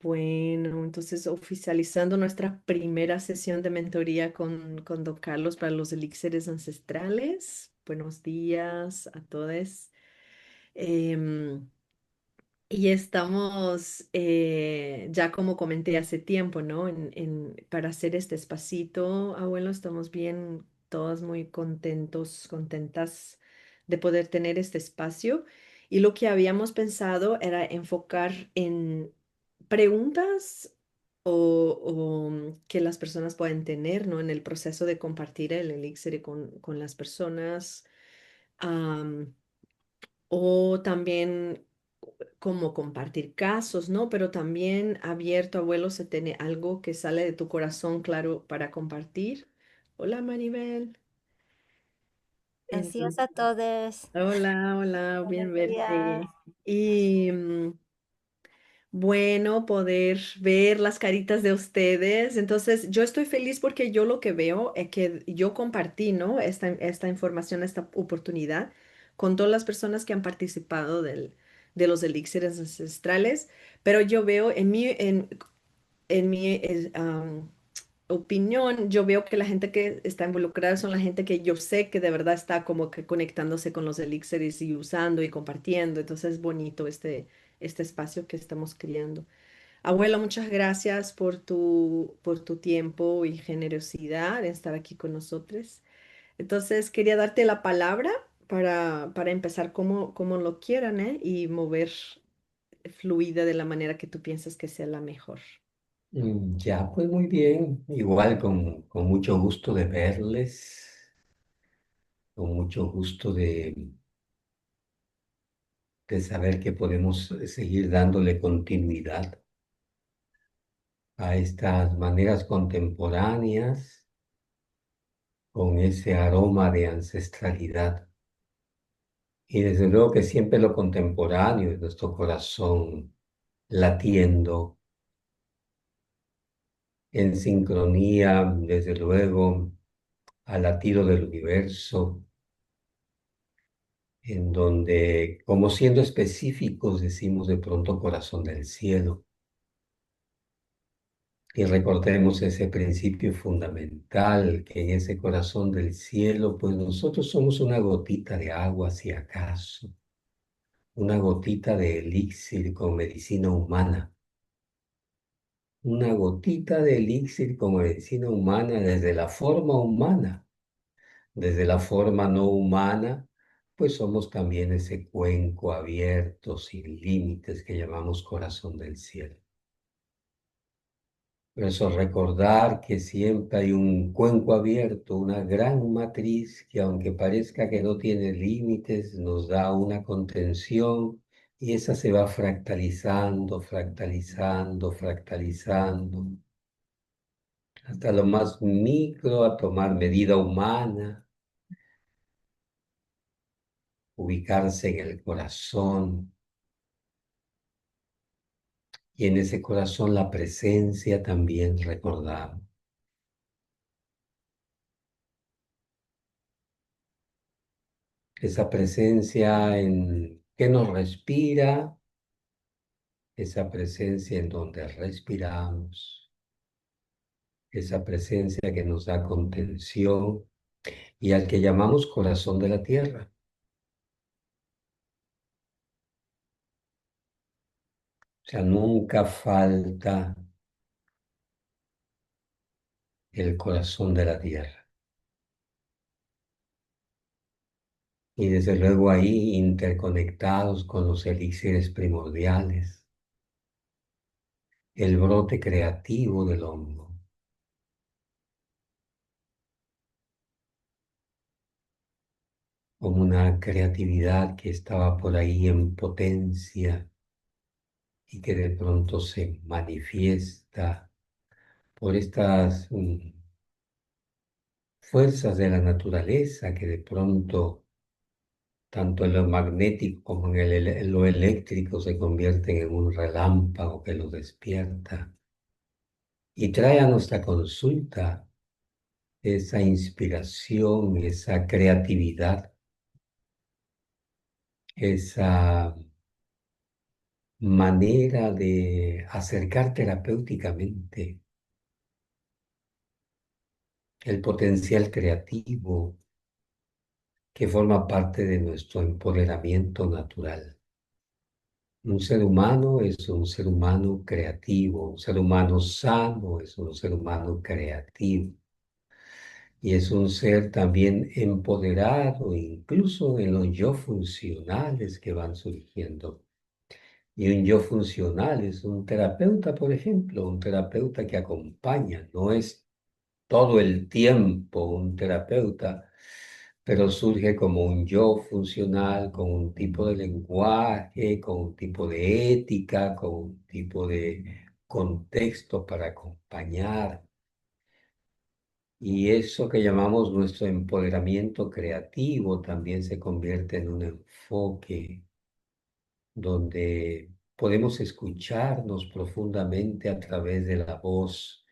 Bueno, entonces oficializando nuestra primera sesión de mentoría con Don Carlos para los elixires ancestrales. Buenos días a todos. Em, y estamos, ya como comenté hace tiempo, ¿no? Para hacer este espacito, abuelo, estamos bien, todas muy contentos, contentas de poder tener este espacio. Y lo que habíamos pensado era enfocar en preguntas que las personas pueden tener, ¿no? En el proceso de compartir el elixir con las personas. am, o también como compartir casos, ¿no? Pero también abierto, abuelo, se tiene algo que sale de tu corazón, claro, para compartir. Hola, Maribel. Buenos días Entonces, a todos. hola, hola, bien Buenos días. verte. Y bueno, poder ver las caritas de ustedes. Entonces, yo estoy feliz porque yo lo que veo es que yo compartí, ¿no? Esta información, esta oportunidad con todas las personas que han participado de los elixires ancestrales, pero yo veo en mi opinión, yo veo que la gente que está involucrada son la gente que yo sé que de verdad está como que conectándose con los elixires y usando y compartiendo. Entonces, es bonito este espacio que estamos creando. Abuela, muchas gracias por tu tiempo y generosidad en estar aquí con nosotros. Entonces, quería darte la palabra para empezar como lo quieran, ¿eh? Y mover fluida de la manera que tú piensas que sea la mejor. Ya, pues muy bien. Igual con mucho gusto de verles, con mucho gusto de saber que podemos seguir dándole continuidad a estas maneras contemporáneas con ese aroma de ancestralidad. Y desde luego que siempre lo contemporáneo es nuestro corazón latiendo en sincronía, desde luego, al latido del universo en donde, como siendo específicos, decimos de pronto corazón del cielo. Y recordemos ese principio fundamental, que en ese corazón del cielo, pues nosotros somos una gotita de agua, si acaso, una gotita de elixir con medicina humana, una gotita de elixir con medicina humana desde la forma humana. Desde la forma no humana, pues somos también ese cuenco abierto, sin límites, que llamamos corazón del cielo. Por eso recordar que siempre hay un cuenco abierto, una gran matriz que aunque parezca que no tiene límites, nos da una contención y esa se va fractalizando, fractalizando, fractalizando, hasta lo más micro a tomar medida humana, ubicarse en el corazón. Y en ese corazón la presencia también recordamos. Esa presencia en que nos respira, esa presencia en donde respiramos, esa presencia que nos da contención y al que llamamos corazón de la tierra. O sea, nunca falta el corazón de la tierra. Y desde luego ahí interconectados con los elixires primordiales, el brote creativo del hongo. Como una creatividad que estaba por ahí en potencia y que de pronto se manifiesta por estas fuerzas de la naturaleza que de pronto, tanto en lo magnético como en en lo eléctrico, se convierten en un relámpago que lo despierta y trae a nuestra consulta esa inspiración, esa creatividad, esa manera de acercar terapéuticamente el potencial creativo que forma parte de nuestro empoderamiento natural. Un ser humano es un ser humano creativo, un ser humano sano es un ser humano creativo y es un ser también empoderado, incluso en los yo funcionales que van surgiendo. Y un yo funcional es un terapeuta, por ejemplo, un terapeuta que acompaña, no es todo el tiempo un terapeuta, pero surge como un yo funcional, con un tipo de lenguaje, con un tipo de ética, con un tipo de contexto para acompañar. Y eso que llamamos nuestro empoderamiento creativo también se convierte en un enfoque donde podemos escucharnos profundamente a través de la voz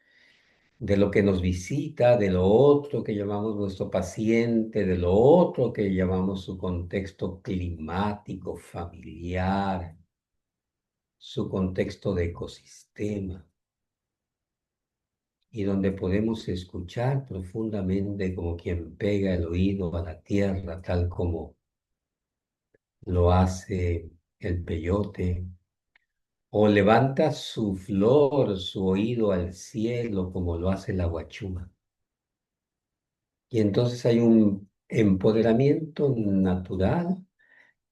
de lo que nos visita, de lo otro que llamamos nuestro paciente, de lo otro que llamamos su contexto climático, familiar, su contexto de ecosistema, y donde podemos escuchar profundamente como quien pega el oído a la tierra, tal como lo hace el peyote, o levanta su flor, su oído al cielo, como lo hace la guachuma. Y entonces hay un empoderamiento natural,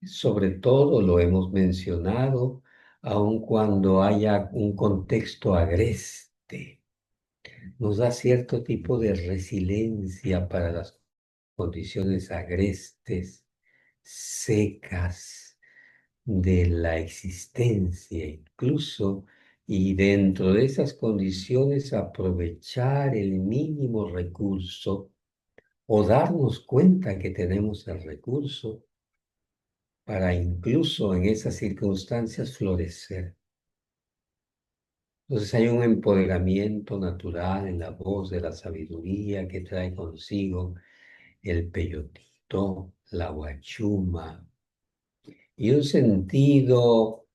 sobre todo lo hemos mencionado, aun cuando haya un contexto agreste, nos da cierto tipo de resiliencia para las condiciones agrestes, secas de la existencia incluso, y dentro de esas condiciones aprovechar el mínimo recurso o darnos cuenta que tenemos el recurso para incluso en esas circunstancias florecer. Entonces hay un empoderamiento natural en la voz de la sabiduría que trae consigo el peyotito, la guachuma, y un sentido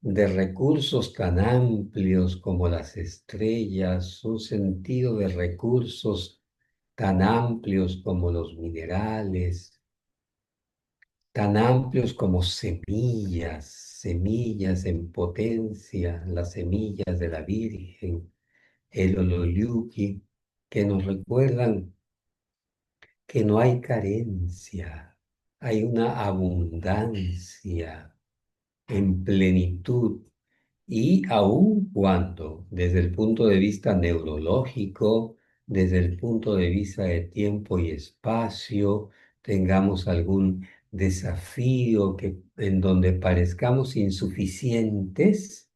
de recursos tan amplios como las estrellas, un sentido de recursos tan amplios como los minerales, tan amplios como semillas, semillas en potencia, las semillas de la Virgen, el Ololiuqui, que nos recuerdan que no hay carencia, hay una abundancia en plenitud. Y aun cuando, desde el punto de vista neurológico, desde el punto de vista de tiempo y espacio, tengamos algún desafío en donde parezcamos insuficientes,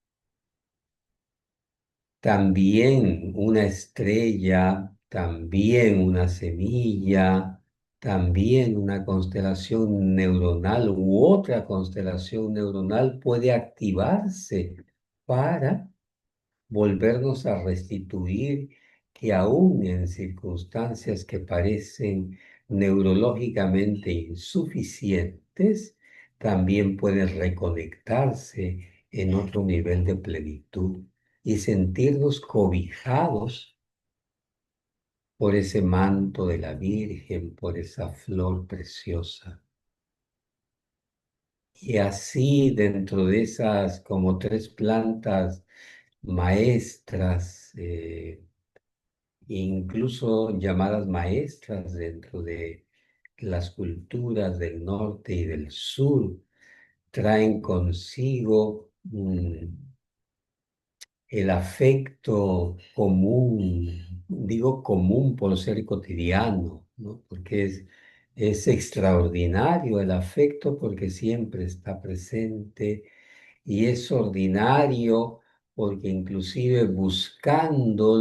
también una estrella, también una semilla, también una constelación neuronal u otra constelación neuronal puede activarse para volvernos a restituir, que aún en circunstancias que parecen neurológicamente insuficientes, también pueden reconectarse en otro nivel de plenitud y sentirnos cobijados por ese manto de la Virgen, por esa flor preciosa. Y así dentro de esas como tres plantas maestras, incluso llamadas maestras dentro de las culturas del norte y del sur, traen consigo el afecto común, digo común por ser cotidiano, ¿no? Porque es extraordinario el afecto porque siempre está presente y es ordinario porque inclusive buscándole,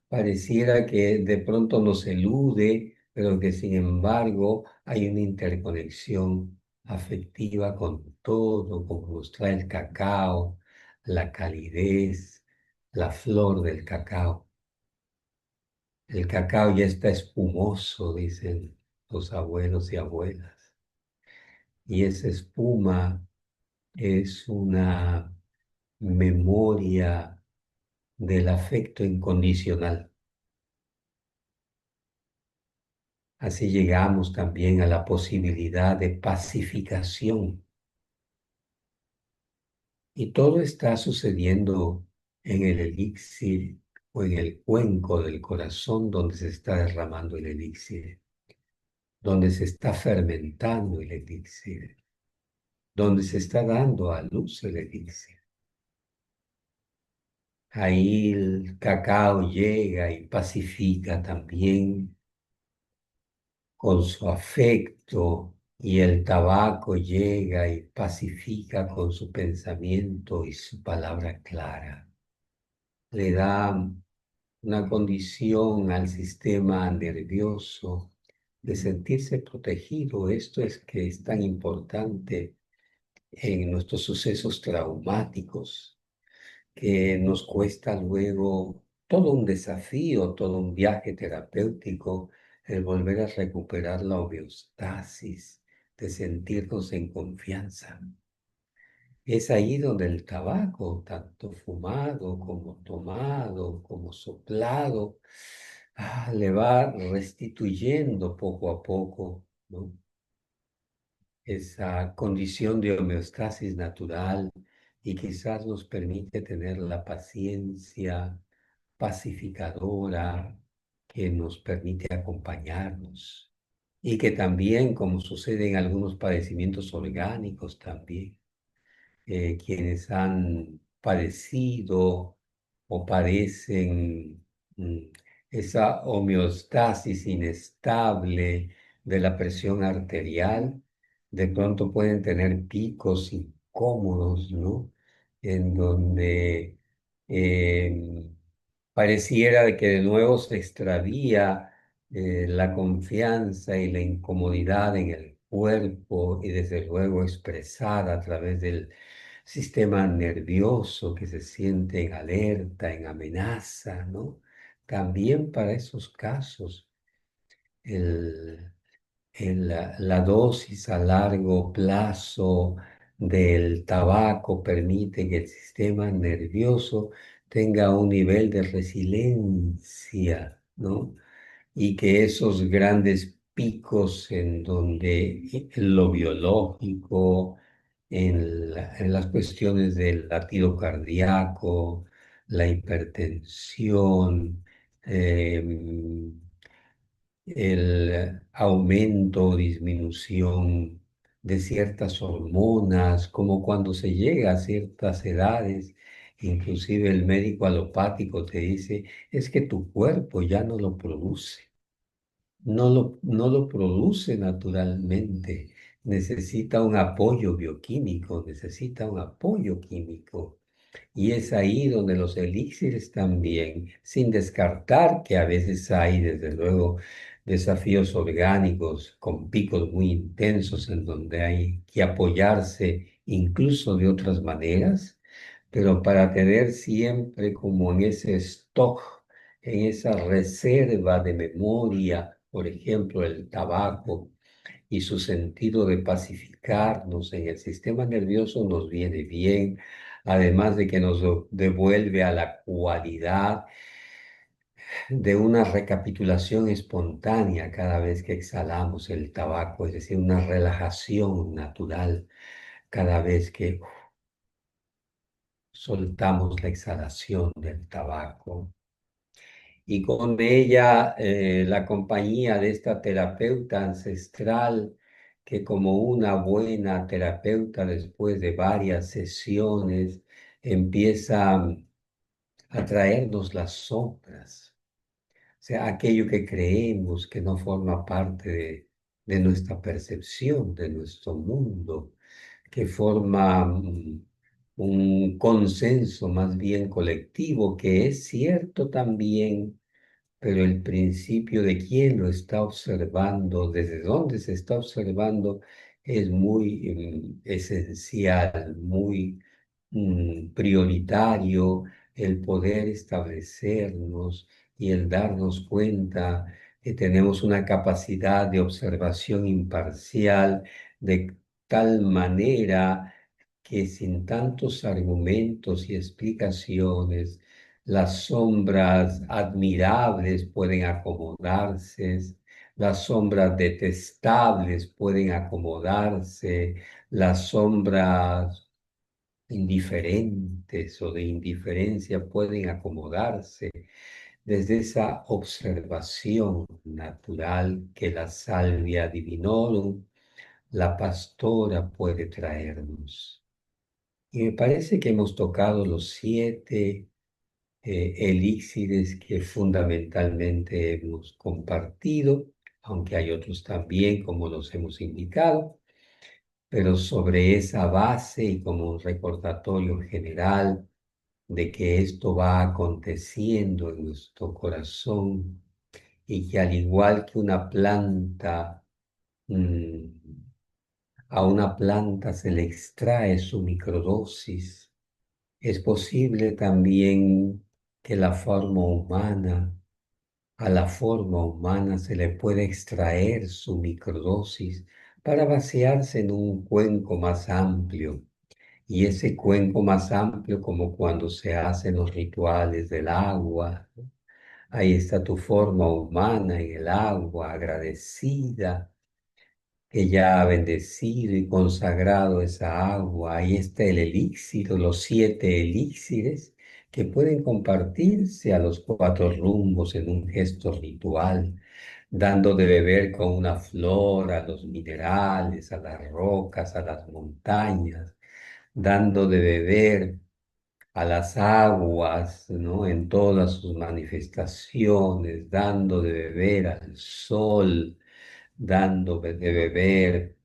pareciera que de pronto nos elude, pero que sin embargo hay una interconexión afectiva con todo, como nos trae el cacao, la calidez, la flor del cacao. El cacao ya está espumoso, dicen los abuelos y abuelas, y esa espuma es una memoria del afecto incondicional. Así llegamos también a la posibilidad de pacificación. Y todo está sucediendo en el elixir o en el cuenco del corazón donde se está derramando el elixir, donde se está fermentando el elixir, donde se está dando a luz el elixir. Ahí el cacao llega y pacifica también con su afecto, y el tabaco llega y pacifica con su pensamiento y su palabra clara. Le da una condición al sistema nervioso de sentirse protegido. Esto es que es tan importante en nuestros sucesos traumáticos, que nos cuesta luego todo un desafío, todo un viaje terapéutico, el volver a recuperar la homeostasis, de sentirnos en confianza. Es ahí donde el tabaco, tanto fumado como tomado, como soplado, le va restituyendo poco a poco, ¿no? Esa condición de homeostasis natural, y quizás nos permite tener la paciencia pacificadora que nos permite acompañarnos, y que también, como sucede en algunos padecimientos orgánicos también, quienes han padecido o padecen mm, esa homeostasis inestable de la presión arterial, de pronto pueden tener picos incómodos, ¿no? En donde eh, pareciera de que de nuevo se extravía la confianza y la incomodidad en el cuerpo, y desde luego expresada a través del sistema nervioso que se siente en alerta, en amenaza, ¿no? También para esos casos, el, la dosis a largo plazo del tabaco permite que el sistema nervioso tenga un nivel de resiliencia, ¿no? Y que esos grandes picos en donde lo biológico, en las cuestiones del latido cardíaco, la hipertensión, el aumento o disminución de ciertas hormonas, como cuando se llega a ciertas edades, inclusive el médico alopático te dice, es que tu cuerpo ya no lo produce. No lo produce naturalmente, necesita un apoyo bioquímico, necesita un apoyo químico. Y es ahí donde los elixires también, sin descartar que a veces hay, desde luego, desafíos orgánicos con picos muy intensos en donde hay que apoyarse incluso de otras maneras, pero para tener siempre como en ese stock, en esa reserva de memoria, por ejemplo, el tabaco y su sentido de pacificarnos en el sistema nervioso nos viene bien, además de que nos devuelve a la cualidad de una recapitulación espontánea cada vez que exhalamos el tabaco, es decir, una relajación natural cada vez que soltamos la exhalación del tabaco. Y con ella la compañía de esta terapeuta ancestral, que como una buena terapeuta después de varias sesiones empieza a traernos las sombras, o sea, aquello que creemos que no forma parte de nuestra percepción, de nuestro mundo, que forma un consenso más bien colectivo, que es cierto también, pero el principio de quién lo está observando, desde dónde se está observando, es muy esencial, muy prioritario, el poder establecernos y el darnos cuenta que tenemos una capacidad de observación imparcial de tal manera que sin tantos argumentos y explicaciones, las sombras admirables pueden acomodarse, las sombras detestables pueden acomodarse, las sombras indiferentes o de indiferencia pueden acomodarse desde esa observación natural que la salvia divinorum, la pastora, puede traernos. Y me parece que hemos tocado los 7 elixires que fundamentalmente hemos compartido, aunque hay otros también, como los hemos indicado, pero sobre esa base y como un recordatorio general de que esto va aconteciendo en nuestro corazón y que al igual que una planta, mm, a una planta se le extrae su microdosis, es posible también que a la forma humana se le puede extraer su microdosis para vaciarse en un cuenco más amplio. Y ese cuenco más amplio, como cuando se hacen los rituales del agua, ¿no? Ahí está tu forma humana en el agua, agradecida, que ya ha bendecido y consagrado esa agua. Ahí está el elixir, los 7 elixires que pueden compartirse a los 4 rumbos en un gesto ritual, dando de beber con una flor a los minerales, a las rocas, a las montañas, dando de beber a las aguas, ¿no? En todas sus manifestaciones, dando de beber al sol, dando de beber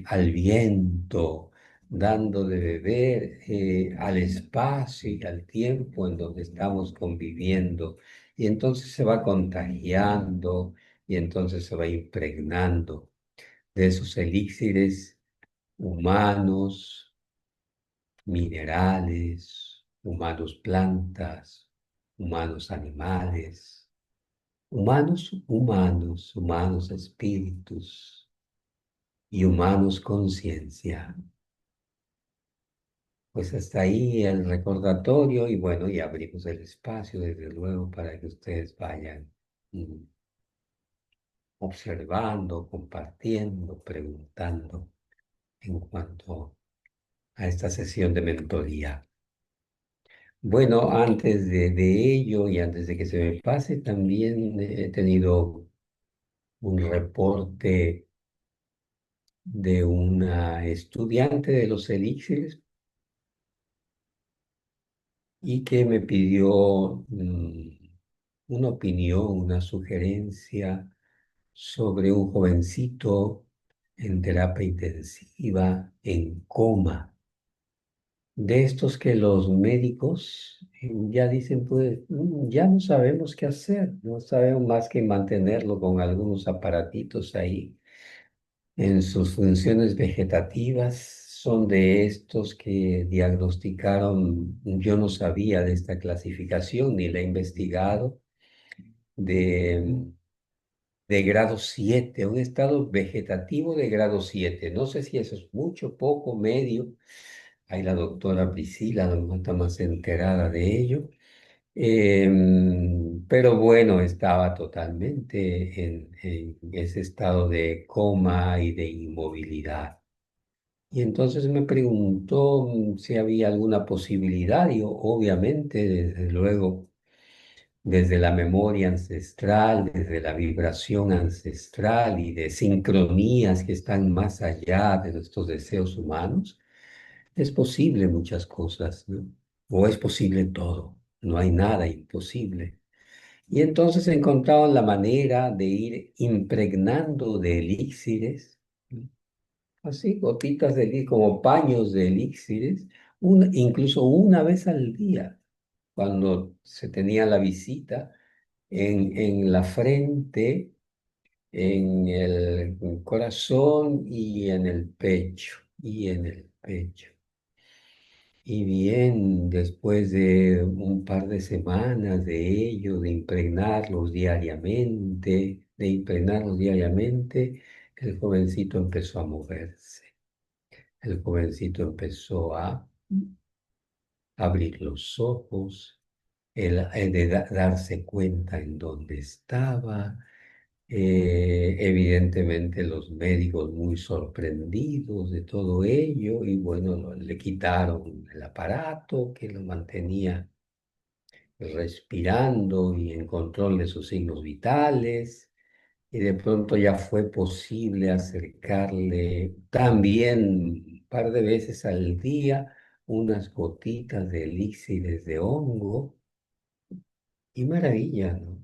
al viento, dando de beber al espacio y al tiempo en donde estamos conviviendo. Y entonces se va contagiando y entonces se va impregnando de esos elixires humanos, minerales, humanos plantas, humanos animales, humanos espíritus y humanos conciencia. Pues hasta ahí el recordatorio y bueno, y abrimos el espacio desde luego para que ustedes vayan observando, compartiendo, preguntando en cuanto a esta sesión de mentoría. Bueno, antes de ello y antes de que se me pase, también he tenido un reporte de una estudiante de los elixires y que me pidió una opinión, una sugerencia sobre un jovencito en terapia intensiva, en coma. De estos que los médicos ya dicen, pues ya no sabemos qué hacer, no sabemos más que mantenerlo con algunos aparatitos ahí en sus funciones vegetativas. Son de estos que diagnosticaron, yo no sabía de esta clasificación ni la he investigado, de, de grado 7, un estado vegetativo de grado 7. No sé si eso es mucho, poco, medio. Ahí la doctora Priscila no está más enterada de ello. Pero bueno, estaba totalmente en ese estado de coma y de inmovilidad. Y entonces me preguntó si había alguna posibilidad. Y obviamente, desde luego, desde la memoria ancestral, desde la vibración ancestral y de sincronías que están más allá de nuestros deseos humanos, es posible muchas cosas, ¿no? O es posible todo, no hay nada imposible. Y entonces encontraron la manera de ir impregnando de elixires, ¿no? Así, gotitas de elixir, como paños de elixires, incluso una vez al día, cuando se tenía la visita, en la frente, en el corazón y en el pecho, y en el pecho. Y bien, después de un par de semanas de ello, de impregnarlos diariamente, el jovencito empezó a moverse. El jovencito empezó a abrir los ojos, el de darse cuenta en dónde estaba. Evidentemente los médicos muy sorprendidos de todo ello y bueno, le quitaron el aparato que lo mantenía respirando y en control de sus signos vitales. Y de pronto ya fue posible acercarle también un par de veces al día unas gotitas de elixires de hongo. Y maravilla, ¿no?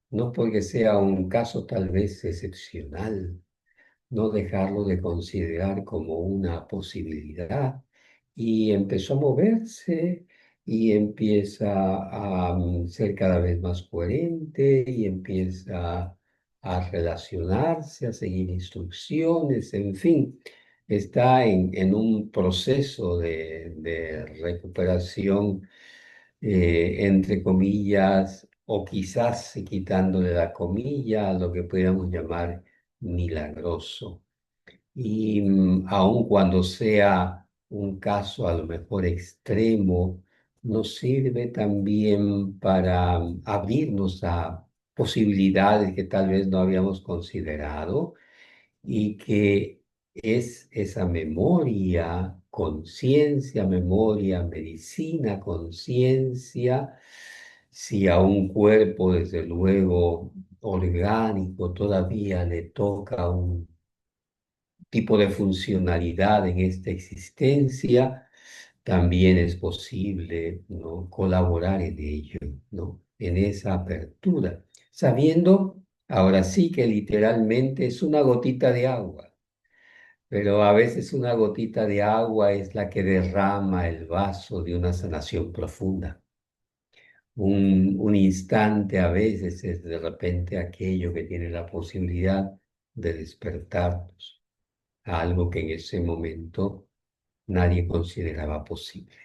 No porque sea un caso tal vez excepcional, no dejarlo de considerar como una posibilidad. Y empezó a moverse y empieza a ser cada vez más coherente y empieza a relacionarse, a seguir instrucciones, en fin, está en un proceso de recuperación, entre comillas, o quizás quitándole la comilla a lo que podríamos llamar milagroso. Y aun cuando sea un caso a lo mejor extremo, nos sirve también para abrirnos a posibilidades que tal vez no habíamos considerado y que es esa memoria, conciencia, memoria, medicina, conciencia, si a un cuerpo, desde luego, orgánico todavía le toca un tipo de funcionalidad en esta existencia, también es posible, ¿no?, colaborar en ello, ¿no?, en esa apertura, sabiendo ahora sí que literalmente es una gotita de agua, pero a veces una gotita de agua es la que derrama el vaso de una sanación profunda. Un instante a veces es de repente aquello que tiene la posibilidad de despertarnos a algo que en ese momento nadie consideraba posible.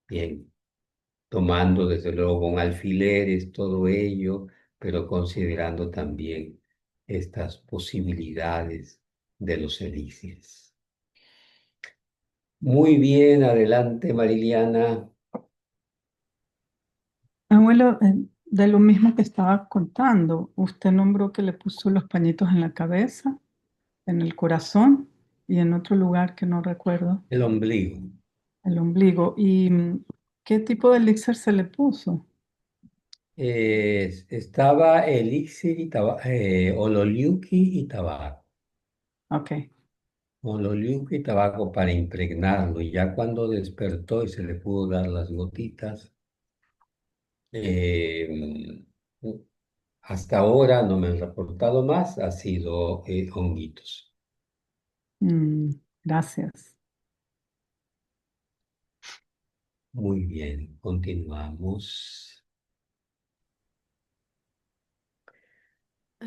Bien, tomando desde luego con alfileres todo ello, pero considerando también estas posibilidades de los elixires. Muy bien, adelante, Mariliana. Abuelo, de lo mismo que estaba contando, usted nombró que le puso los pañitos en la cabeza, en el corazón y en otro lugar que no recuerdo, El ombligo. el ombligo. ¿Y qué tipo de elixir se le puso? Estaba elixir y ololiuqui y tabaco. Ok. Ololiuqui y tabaco para impregnarlo. Y ya cuando despertó y se le pudo dar las gotitas, eh, hasta ahora no me han reportado más, ha sido honguitos. Mm, gracias. Muy bien, continuamos.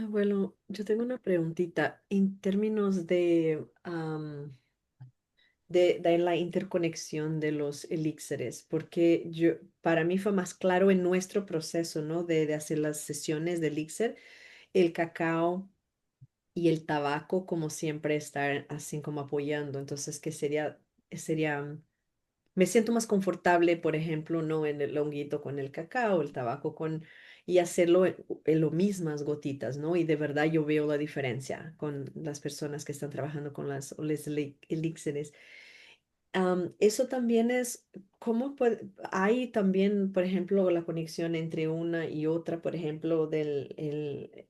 Bueno, yo tengo una preguntita en términos de la interconexión de los elixires, porque para mí fue más claro en nuestro proceso, ¿no? De hacer las sesiones de elixir, el cacao y el tabaco, como siempre, estar así como apoyando. Entonces, ¿qué sería? Me siento más confortable, por ejemplo, no en el honguito con el cacao, el tabaco con, y hacerlo en lo mismas gotitas, ¿no? Y de verdad yo veo la diferencia con las personas que están trabajando con los elixires. Eso también es, ¿cómo puede, hay también, por ejemplo, la conexión entre una y otra, por ejemplo, el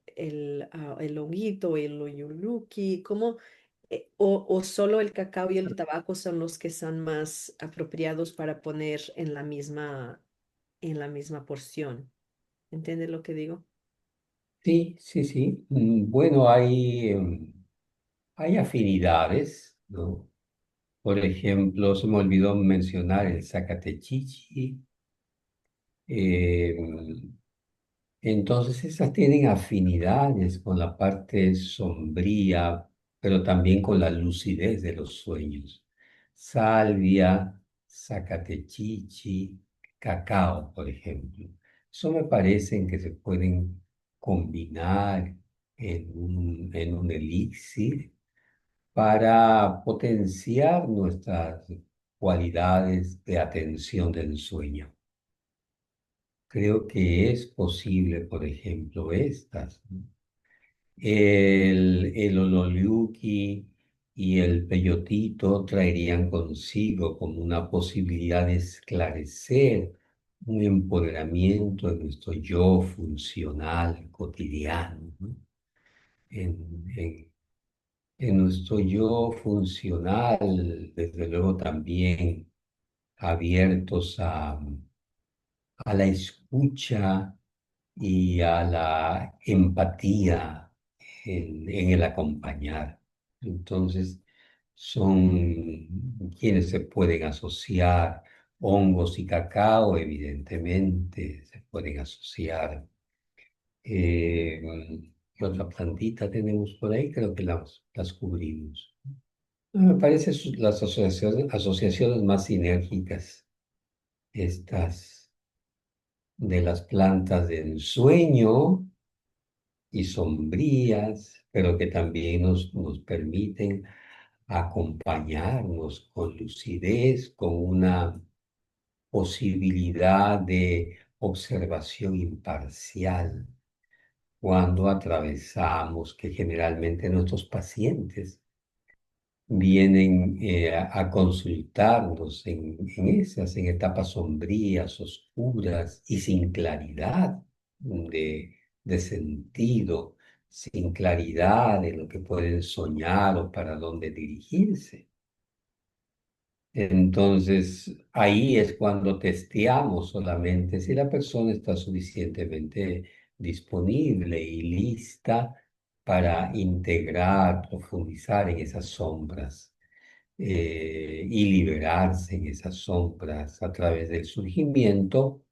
honguito, el oyuluki, ¿cómo, o solo el cacao y el tabaco son los que son más apropiados para poner en la misma porción? ¿Entiendes lo que digo? Sí, sí, sí. Bueno, hay afinidades, ¿no? Por ejemplo, se me olvidó mencionar el zacatechichi. Entonces, esas tienen afinidades con la parte sombría, pero también con la lucidez de los sueños. Salvia, zacatechichi, cacao, por ejemplo. Eso me parecen que se pueden combinar en un elixir para potenciar nuestras cualidades de atención del sueño. Creo que es posible, por ejemplo, estas, ¿no? El ololiuqui y el peyotito traerían consigo como una posibilidad de esclarecer un empoderamiento de nuestro yo funcional cotidiano, ¿no? En, en- en nuestro yo funcional, desde luego también abiertos a la escucha y a la empatía en el acompañar. Entonces, son quienes se pueden asociar, hongos y cacao, evidentemente, se pueden asociar. Eh, ¿Qué otra plantita tenemos por ahí? Creo que las cubrimos. Me parece las asociaciones más sinérgicas, estas de las plantas de ensueño y sombrías, pero que también nos permiten acompañarnos con lucidez, con una posibilidad de observación imparcial cuando atravesamos, que generalmente nuestros pacientes vienen a consultarnos en etapas sombrías, oscuras y sin claridad de sentido, sin claridad de lo que pueden soñar o para dónde dirigirse. Entonces, ahí es cuando testeamos solamente si la persona está suficientemente disponible y lista para integrar, profundizar en esas sombras y liberarse en esas sombras a través del surgimiento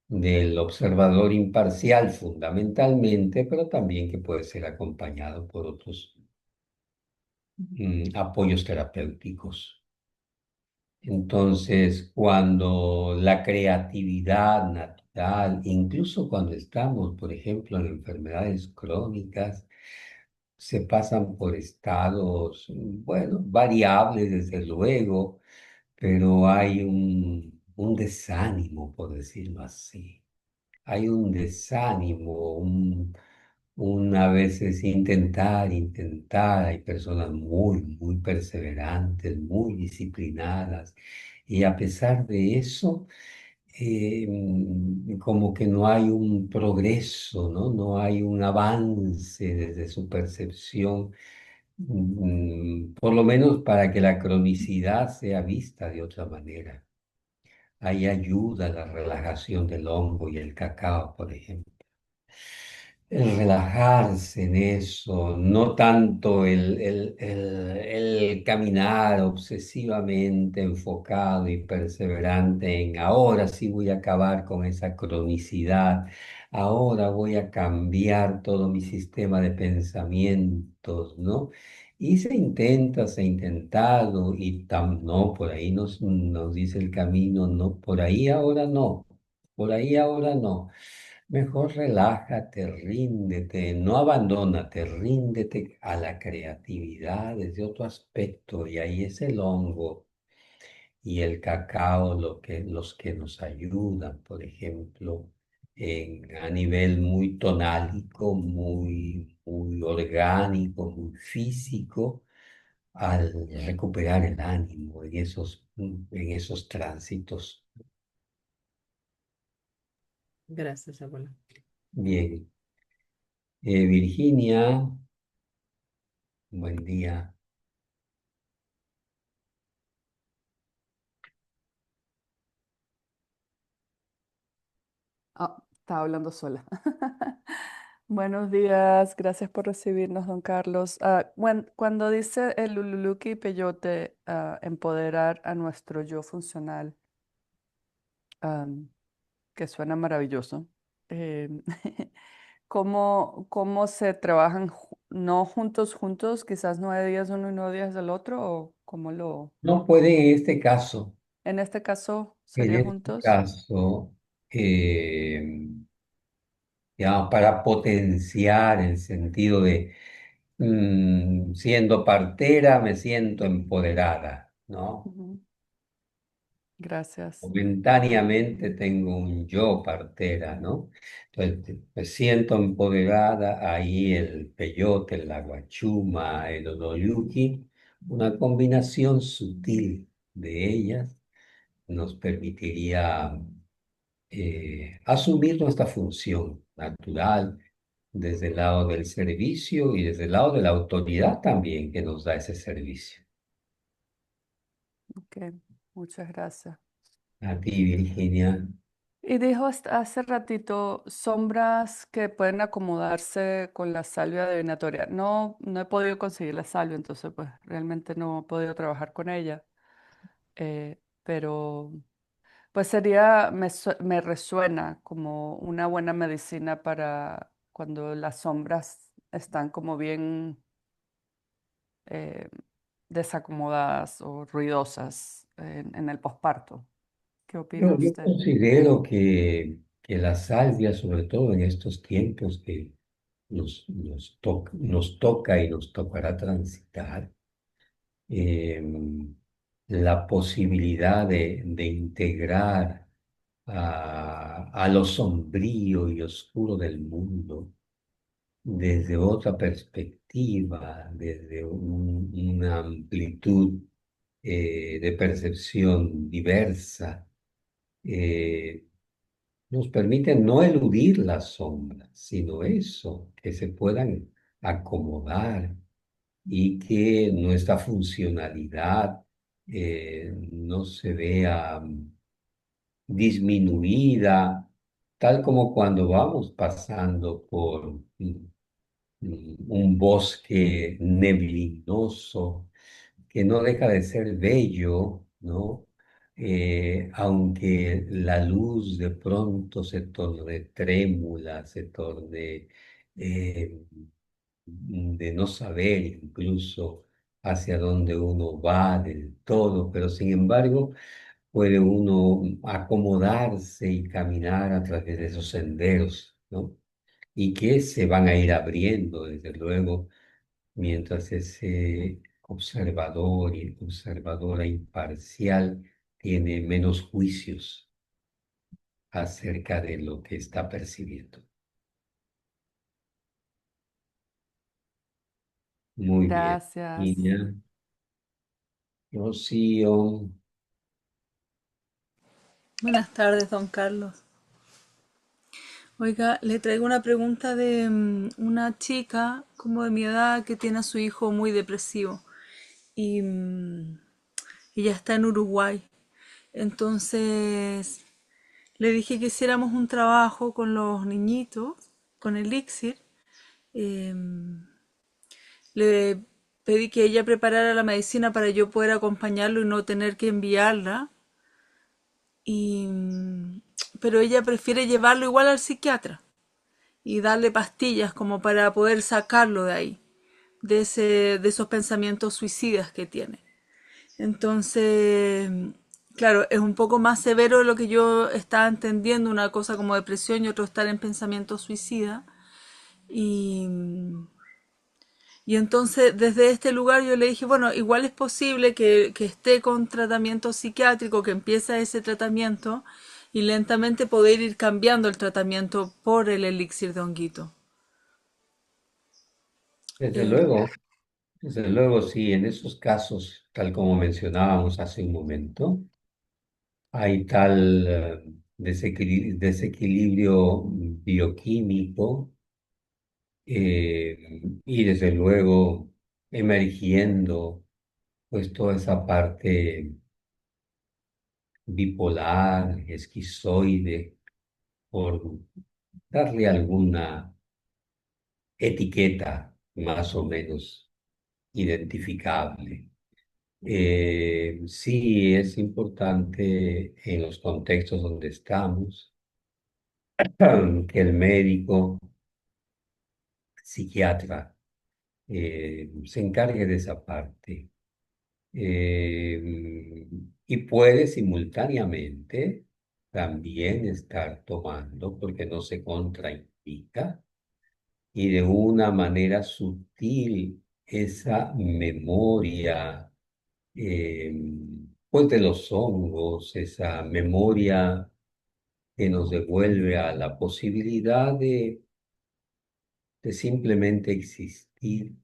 del observador imparcial fundamentalmente, pero también que puede ser acompañado por otros apoyos terapéuticos. Entonces, cuando la creatividad natural, incluso cuando estamos, por ejemplo, en enfermedades crónicas, se pasan por estados, bueno, variables desde luego, pero hay un desánimo, por decirlo así. Hay un desánimo, a veces intentar, hay personas muy perseverantes, muy disciplinadas, y a pesar de eso, como que no hay un progreso, ¿no? No hay un avance desde su percepción, por lo menos para que la cronicidad sea vista de otra manera. Ahí ayuda la relajación del hongo y el cacao, por ejemplo. El relajarse en eso, no tanto el caminar obsesivamente enfocado y perseverante en ahora sí voy a acabar con esa cronicidad, ahora voy a cambiar todo mi sistema de pensamientos, ¿no? Y se ha intentado, y no, por ahí nos dice el camino, no, por ahí ahora no, por ahí ahora no. Mejor relájate, ríndete, no abandónate, ríndete a la creatividad desde otro aspecto, y ahí es el hongo y el cacao los que nos ayudan, por ejemplo, a nivel muy tonálico, muy orgánico, muy físico, al recuperar el ánimo en esos tránsitos. Gracias, abuela. Bien. Virginia, buen día. Ah, estaba hablando sola. Buenos días, gracias por recibirnos, don Carlos. Cuando dice el Lululuki Peyote, empoderar a nuestro yo funcional, am, que suena maravilloso, em, ¿cómo se trabajan, no juntos, quizás 9 días uno y 9 días del otro, o cómo No puede en este caso, en este caso en sería este juntos? caso, eh, digamos, para potenciar el sentido siendo partera me siento empoderada, ¿no? Ujú. Gracias. Momentáneamente tengo un yo partera, ¿no? Entonces me siento empoderada, ahí el peyote, la guachuma, el odoyuki, una combinación sutil de ellas nos permitiría asumir nuestra función natural desde el lado del servicio y desde el lado de la autoridad también que nos da ese servicio. Ok, muchas gracias. A ti, Virginia. Y dijo hace ratito sombras que pueden acomodarse con la salvia divinatoria. No, no he podido conseguir la salvia, entonces pues realmente no he podido trabajar con ella. Pero pues me resuena como una buena medicina para cuando las sombras están como bien eh, desacomodadas o ruidosas en el posparto. ¿Qué opina Yo usted? considero que la salvia, sobre todo en estos tiempos que nos toca y nos tocará transitar, eh, la posibilidad de integrar a lo sombrío y oscuro del mundo desde otra perspectiva, desde una amplitud de percepción diversa, eh, nos permite no eludir las sombras, sino eso, que se puedan acomodar y que nuestra funcionalidad no se vea disminuida, tal como cuando vamos pasando por un bosque neblinoso que no deja de ser bello, ¿no? Aunque la luz de pronto se torne trémula, se torne de no saber incluso hacia dónde uno va del todo, pero sin embargo puede uno acomodarse y caminar a través de esos senderos, ¿no? Y que se van a ir abriendo, desde luego, mientras ese observador y observadora imparcial tiene menos juicios acerca de lo que está percibiendo. Muy bien. Gracias. Niña, Rocío, Buenas tardes, don Carlos. Oiga, le traigo una pregunta de una chica como de mi edad que tiene a su hijo muy depresivo y ella está en Uruguay. Entonces le dije que hiciéramos un trabajo con los niñitos, con Elixir. em, Le pedí que ella preparara la medicina para yo poder acompañarlo y no tener que enviarla. Y, pero ella prefiere llevarlo igual al psiquiatra y darle pastillas como para poder sacarlo de ahí, de esos pensamientos suicidas que tiene. Entonces, claro, es un poco más severo de lo que yo estaba entendiendo, una cosa como depresión y otro estar en pensamiento suicida. Y, y entonces desde este lugar yo le dije, bueno, igual es posible que esté con tratamiento psiquiátrico, que empiece ese tratamiento y lentamente poder ir cambiando el tratamiento por el elixir de honguito. desde Eh, luego, desde luego, sí, en esos casos, tal como mencionábamos hace un momento, hay tal desequilibrio bioquímico y desde luego emergiendo pues toda esa parte bipolar, esquizoide, por darle alguna etiqueta más o menos identificable. Sí, es importante en los contextos donde estamos que el médico, psiquiatra, se encargue de esa parte. Y puede simultáneamente también estar tomando, porque no se contraindica, y de una manera sutil esa memoria, eh, pues de los hongos, esa memoria que nos devuelve a la posibilidad de simplemente existir,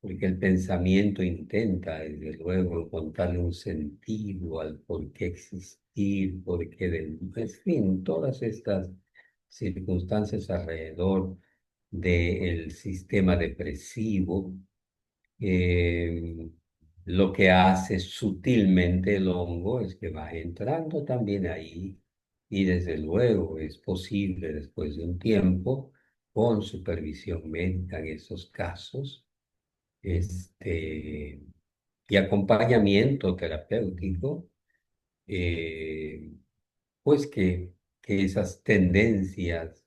porque el pensamiento intenta, desde luego, encontrarle un sentido al por qué existir, por qué en fin, todas estas circunstancias alrededor del sistema depresivo, eh, lo que hace sutilmente el hongo es que va entrando también ahí y desde luego es posible después de un tiempo, con supervisión médica en esos casos, este, y acompañamiento terapéutico, eh, pues que esas tendencias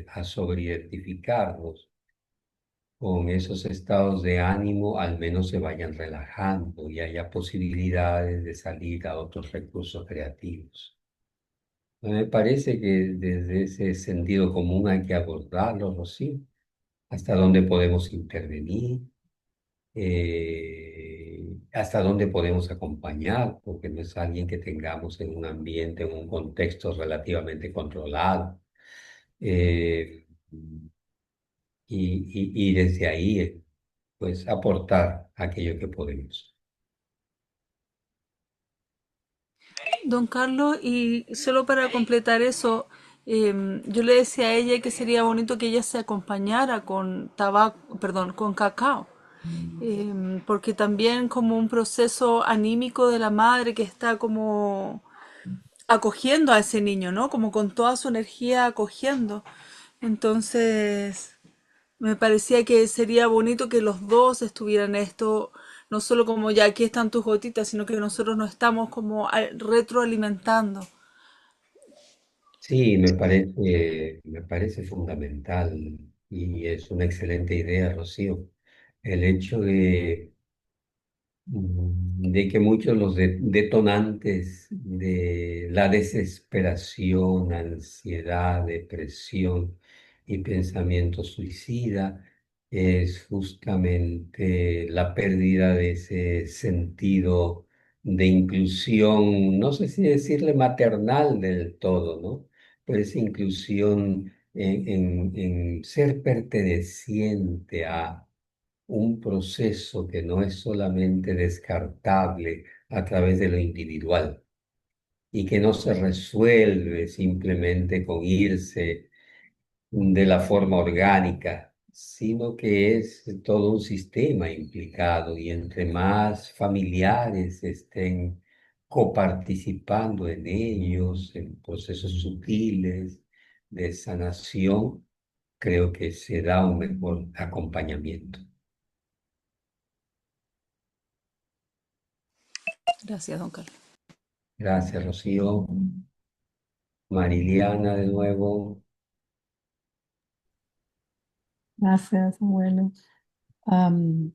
a sobreidentificarnos con esos estados de ánimo al menos se vayan relajando y haya posibilidades de salir a otros recursos creativos. Me parece que desde ese sentido común hay que abordarlo, Rocío, hasta dónde podemos intervenir, hasta dónde podemos acompañar, porque no es alguien que tengamos en un ambiente, en un contexto relativamente controlado. Eh, y desde ahí, pues, aportar aquello que podemos. Don Carlos, y solo para completar eso, yo le decía a ella que sería bonito que ella se acompañara con tabaco, perdón, con cacao, porque también como un proceso anímico de la madre que está como acogiendo a ese niño, ¿no? Como con toda su energía acogiendo. Entonces, me parecía que sería bonito que los dos estuvieran esto, no solo como ya aquí están tus gotitas, sino que nosotros nos estamos como retroalimentando. Sí, me parece fundamental y es una excelente idea, Rocío. El hecho de que muchos los detonantes de la desesperación, ansiedad, depresión y pensamiento suicida es justamente la pérdida de ese sentido de inclusión, no sé si decirle maternal del todo, ¿no? Pero esa inclusión en ser perteneciente a un proceso que no es solamente descartable a través de lo individual y que no se resuelve simplemente con irse de la forma orgánica, sino que es todo un sistema implicado y entre más familiares estén coparticipando en ellos, en procesos sutiles de sanación, creo que se da un mejor acompañamiento. Gracias, don Carlos. Gracias, Rocío. Mariliana, de nuevo. Gracias, abuelo. Am,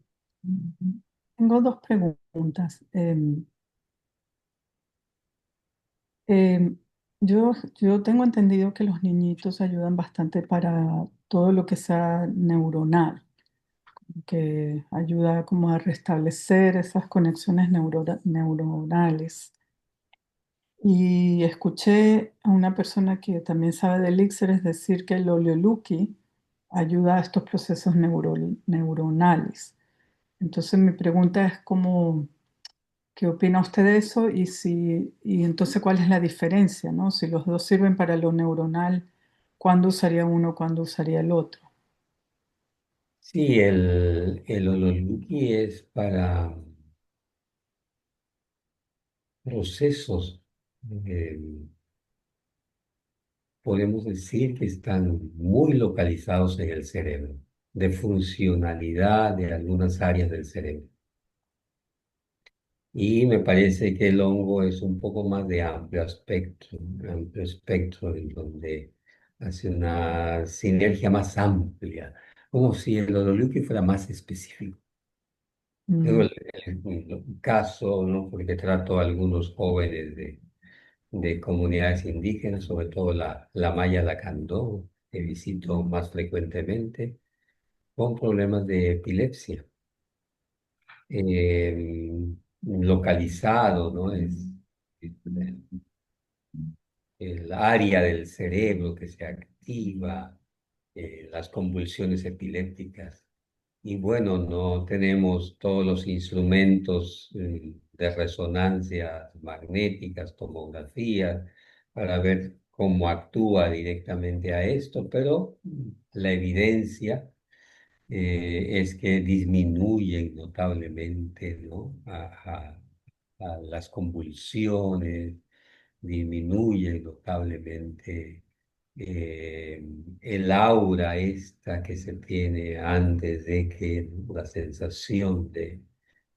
Tengo dos preguntas. Em, yo tengo entendido que los niñitos ayudan bastante para todo lo que sea neuronal, que ayuda como a restablecer esas conexiones neuronales. Y escuché a una persona que también sabe de elixires decir que el oleoluki ayuda a estos procesos neuronales. Entonces mi pregunta es cómo, ¿qué opina usted de eso? Y entonces cuál es la diferencia, ¿no? Si los dos sirven para lo neuronal, ¿cuándo usaría uno, cuándo usaría el otro? Sí, el Ololuki es para procesos, eh, podemos decir que están muy localizados en el cerebro, de funcionalidad de algunas áreas del cerebro. Y me parece que el hongo es un poco más de amplio espectro, en donde hace una sinergia más amplia, como si el Ololuki fuera más específico. Tengo Mm, el caso, ¿no? Porque trato a algunos jóvenes de comunidades indígenas, sobre todo la Maya Lacandó, que visito más frecuentemente. con problemas de epilepsia, localizado, ¿no? Es el área del cerebro que se activa, las convulsiones epilépticas. Y bueno, no tenemos todos los instrumentos de resonancia magnéticas, tomografía, para ver cómo actúa directamente a esto, pero la evidencia es que disminuyen notablemente, ¿no? A las convulsiones, disminuye notablemente eh, el aura esta que se tiene antes de que la sensación de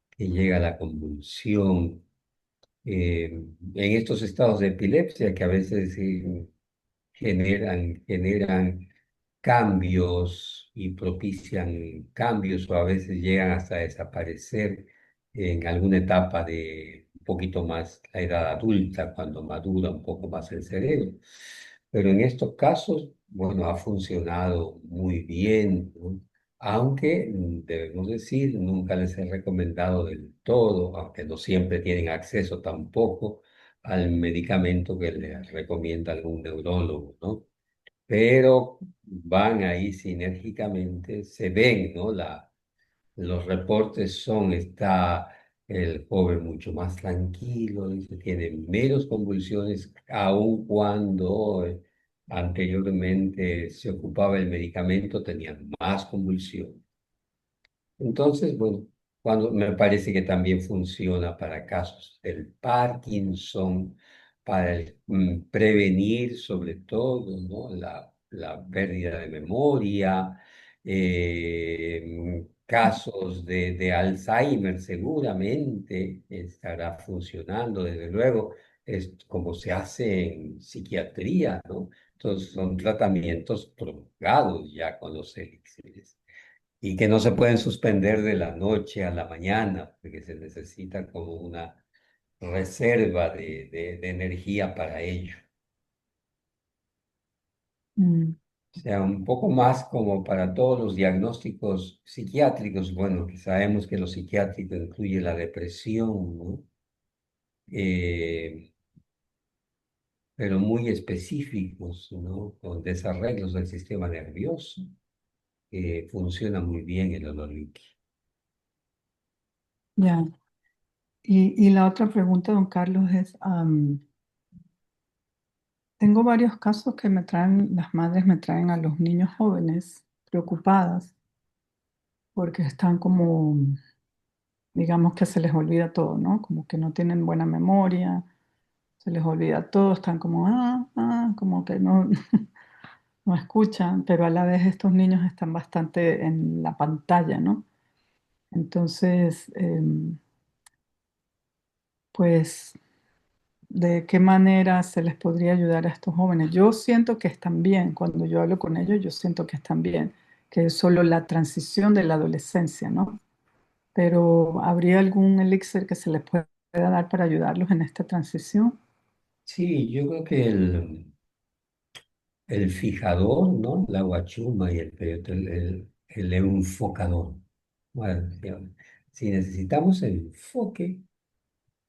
que llega la convulsión. En estos estados de epilepsia que a veces generan cambios y propician cambios o a veces llegan hasta desaparecer en alguna etapa de un poquito más la edad adulta, cuando madura un poco más el cerebro. Pero en estos casos, bueno, ha funcionado muy bien, ¿no? Aunque debemos decir, nunca les he recomendado del todo, aunque no siempre tienen acceso tampoco al medicamento que les recomienda algún neurólogo, ¿no? Pero van ahí sinérgicamente, se ven, ¿no? Los reportes son, está el joven mucho más tranquilo, dice, tiene menos convulsiones, aun cuando anteriormente se ocupaba el medicamento, tenía más convulsiones. Entonces, bueno, cuando me parece que también funciona para casos del Parkinson, para prevenir sobre todo, ¿no? La pérdida de memoria, casos de Alzheimer seguramente estará funcionando, desde luego, es como se hace en psiquiatría, ¿no? Entonces son tratamientos prolongados ya con los elixires y que no se pueden suspender de la noche a la mañana, porque se necesita como una reserva de energía para ello. Mm, O sea, un poco más como para todos los diagnósticos psiquiátricos, bueno, que sabemos que lo psiquiátrico incluye la depresión, ¿no? Eh, pero muy específicos, ¿no? Con desarreglos del sistema nervioso, funciona muy bien el olor líquido. ya. Y la otra pregunta, don Carlos, es, tengo varios casos que me traen, las madres me traen a los niños jóvenes preocupadas porque están como, digamos que se les olvida todo, ¿no? Como que no tienen buena memoria, se les olvida todo, están como, como que no, no escuchan, pero a la vez estos niños están bastante en la pantalla, ¿no? Entonces, pues, ¿de qué manera se les podría ayudar a estos jóvenes? Yo siento que están bien, cuando yo hablo con ellos, yo siento que están bien, que es solo la transición de la adolescencia, ¿no? Pero ¿habría algún elixir que se les pueda dar para ayudarlos en esta transición? Sí, yo creo que el fijador, ¿no? La guachuma y el peyote, el enfocador. Bueno, si necesitamos el enfoque,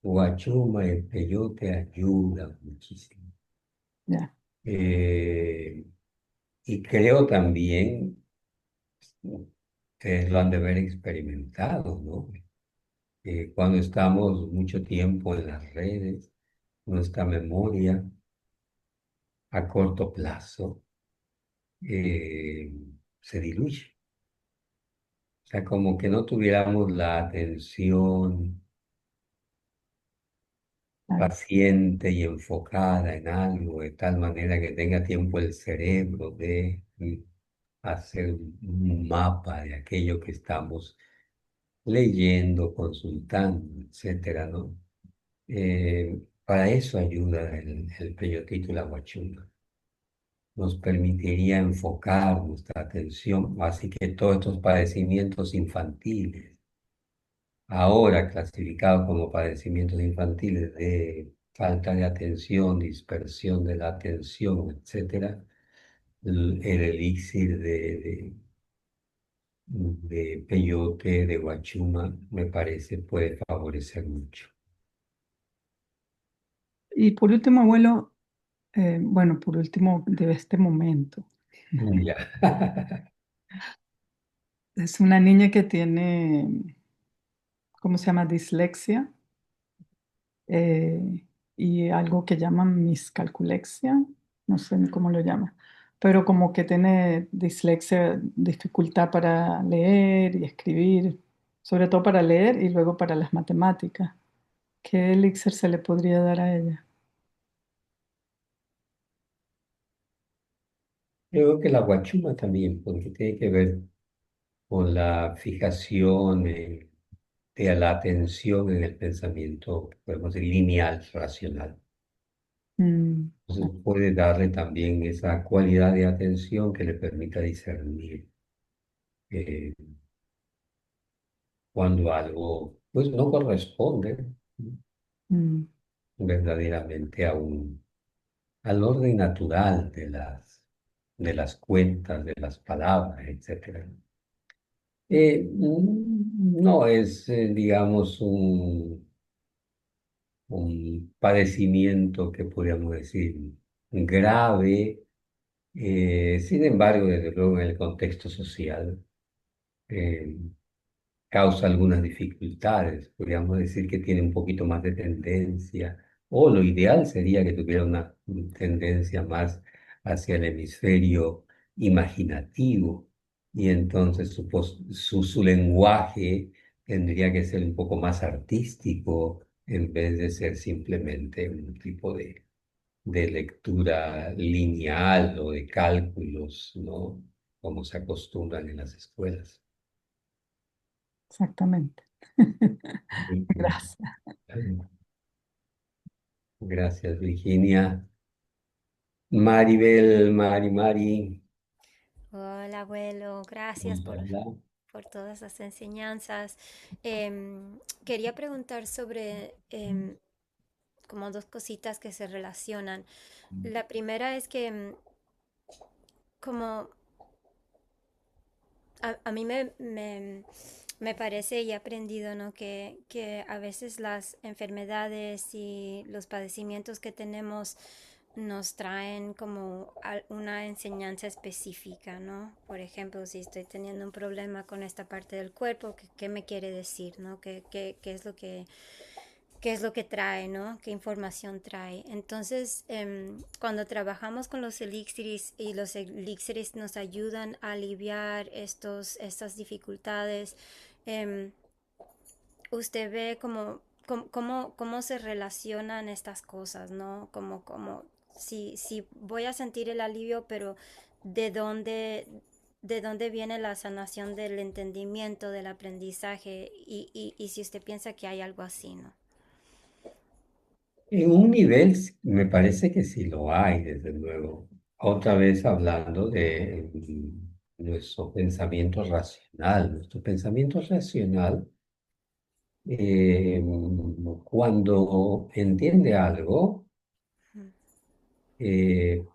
guachuma y el peyote ayudan muchísimo. Ya, Eh, y creo también, ustedes lo han de haber experimentado, ¿no? Cuando estamos mucho tiempo en las redes, nuestra memoria a corto plazo eh, se diluye. O sea, como que no tuviéramos la atención claro, paciente y enfocada en algo, de tal manera que tenga tiempo el cerebro de hacer un mapa de aquello que estamos leyendo, consultando, etcétera, ¿no? Para eso ayuda el peyotito y la guachuma. Nos permitiría enfocar nuestra atención, así que todos estos padecimientos infantiles ahora clasificados como padecimientos infantiles de falta de atención, dispersión de la atención, etcétera, el elixir de peyote, de guachuma, me parece puede favorecer mucho. Y por último, abuelo, bueno, por último de este momento, Ya. es una niña que tiene, ¿cómo se llama? Dislexia y algo que llaman miscalculexia, no sé ni cómo lo llaman, pero como que tiene dislexia, dificultad para leer y escribir, sobre todo para leer y luego para las matemáticas. ¿Qué elixir se le podría dar a ella? Creo que la guachuma también, porque tiene que ver con la fijación de la atención en el pensamiento, podemos decir, lineal, racional. Mm, Entonces puede darle también esa cualidad de atención que le permita discernir eh, cuando algo pues no corresponde mm, verdaderamente al orden natural de las cuentas, de las palabras, etcétera. No es, digamos, un padecimiento que podríamos decir grave, sin embargo, desde luego en el contexto social. eh, Causa algunas dificultades. Podríamos decir que tiene un poquito más de tendencia, o lo ideal sería que tuviera una tendencia más hacia el hemisferio imaginativo, y entonces su lenguaje tendría que ser un poco más artístico en vez de ser simplemente un tipo de lectura lineal o de cálculos, ¿no? Como se acostumbran en las escuelas. exactamente. Ujú. Gracias. Gracias, Virginia. Maribel, Mari. Hola, abuelo. Gracias Hola, hola. por todas las enseñanzas. Quería preguntar sobre como dos cositas que se relacionan. La primera es que como a mí me parece y he aprendido, ¿no? Que a veces las enfermedades y los padecimientos que tenemos nos traen como una enseñanza específica, ¿no? Por ejemplo, si estoy teniendo un problema con esta parte del cuerpo, ¿qué me quiere decir, ¿no? ¿Qué es lo qué es lo que trae, ¿no? ¿Qué información trae? Entonces, cuando trabajamos con los elixires y los elixires nos ayudan a aliviar estas dificultades, em, usted ve cómo se relacionan estas cosas, ¿no? Si voy a sentir el alivio, pero ¿de dónde, de dónde viene la sanación del entendimiento, del aprendizaje? Y si usted piensa que hay algo así, ¿no? En un nivel me parece que sí lo hay, desde luego. Otra vez hablando de nuestro pensamiento racional. Nuestro pensamiento racional, eh, cuando entiende algo,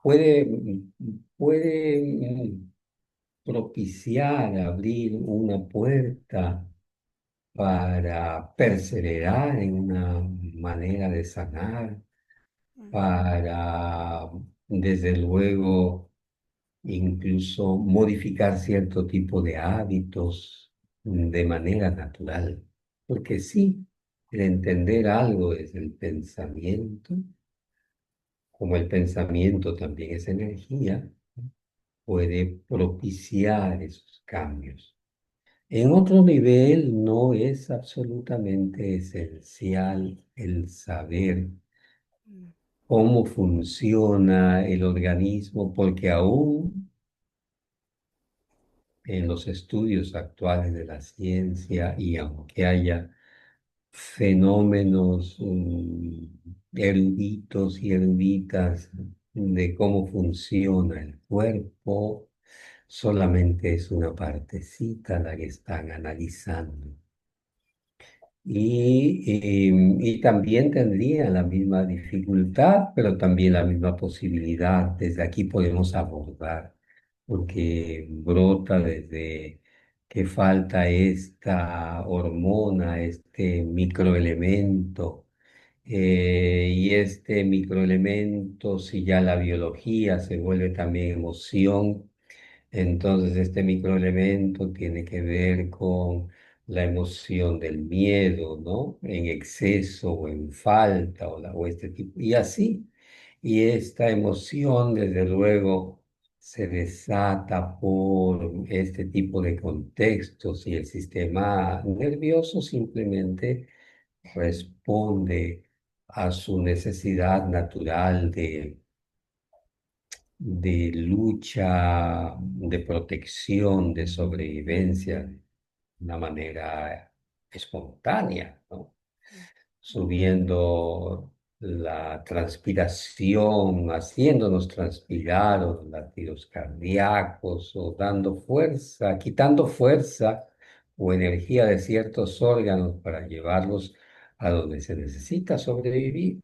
puede propiciar abrir una puerta para perseverar en una manera de sanar, para, desde luego, incluso modificar cierto tipo de hábitos de manera natural. Porque sí, el entender algo desde el pensamiento, como el pensamiento también es energía, puede propiciar esos cambios. En otro nivel no es absolutamente esencial el saber cómo funciona el organismo, porque aún en los estudios actuales de la ciencia, y aunque haya fenómenos eruditos y eruditas de cómo funciona el cuerpo, solamente es una partecita la que están analizando. Y también tendría la misma dificultad, pero también la misma posibilidad. Desde aquí podemos abordar, porque brota desde que falta esta hormona, este microelemento. Y este microelemento, si ya la biología se vuelve también emoción, entonces este microelemento tiene que ver con la emoción del miedo, ¿no? En exceso o en falta o este tipo. Y así. Y esta emoción, desde luego, se desata por este tipo de contextos y el sistema nervioso simplemente responde a su necesidad natural de lucha, de protección, de sobrevivencia, de una manera espontánea, ¿no? Subiendo la transpiración, haciéndonos transpirar, o los latidos cardíacos, o dando fuerza, quitando fuerza o energía de ciertos órganos para llevarlos a donde se necesita sobrevivir.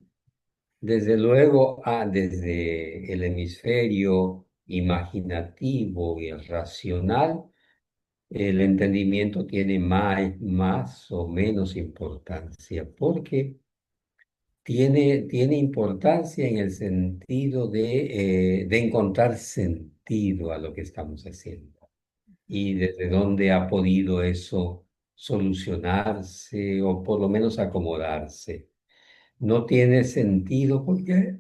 Desde luego, desde el hemisferio imaginativo y el racional, el entendimiento tiene más o menos importancia, porque tiene importancia en el sentido de encontrar sentido a lo que estamos haciendo y desde dónde ha podido eso solucionarse o por lo menos acomodarse. No tiene sentido porque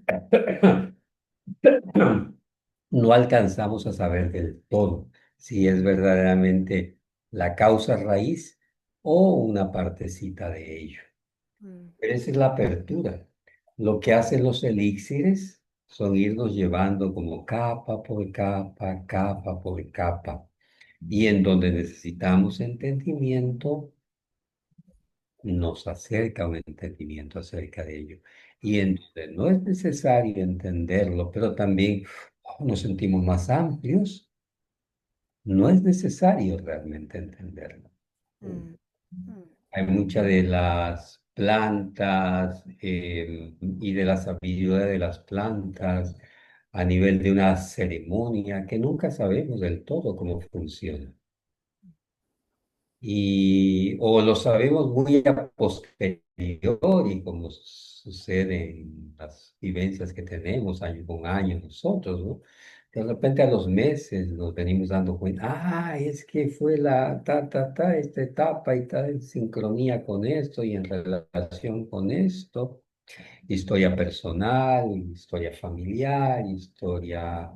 no alcanzamos a saber del todo si es verdaderamente la causa raíz o una partecita de ello. Mm, Pero esa es la apertura. Lo que hacen los elixires son irnos llevando como capa por capa, capa por capa. Y en donde necesitamos entendimiento, nos acerca un entendimiento acerca de ello. Y en donde no es necesario entenderlo, pero también nos sentimos más amplios, no es necesario realmente entenderlo. mm, mm, Hay muchas de las plantas y de la sabiduría de las plantas a nivel de una ceremonia que nunca sabemos del todo cómo funciona. O lo sabemos muy a posteriori, como sucede en las vivencias que tenemos año con año nosotros, ¿no? De repente a los meses nos venimos dando cuenta, es que fue esta etapa y tal, en sincronía con esto y en relación con esto, historia personal, historia familiar, historia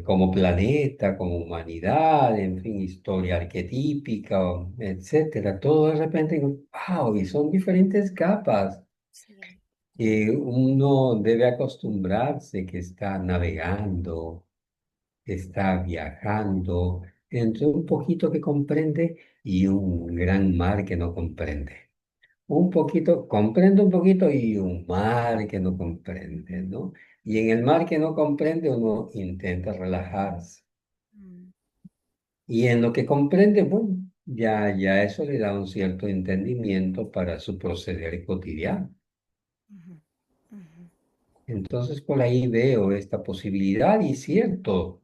como planeta, como humanidad, en fin, historia arquetípica, etcétera. Todo de repente, wow, y son diferentes capas sí, que uno debe acostumbrarse que está navegando, que está viajando entre un poquito que comprende y un gran mar que no comprende. Un poquito, comprende un poquito y un mar que no comprende, ¿no? Y en el mar que no comprende uno intenta relajarse. mm, Y en lo que comprende, bueno, ya eso le da un cierto entendimiento para su proceder cotidiano. ujú, ujú, Entonces por ahí veo esta posibilidad y cierto,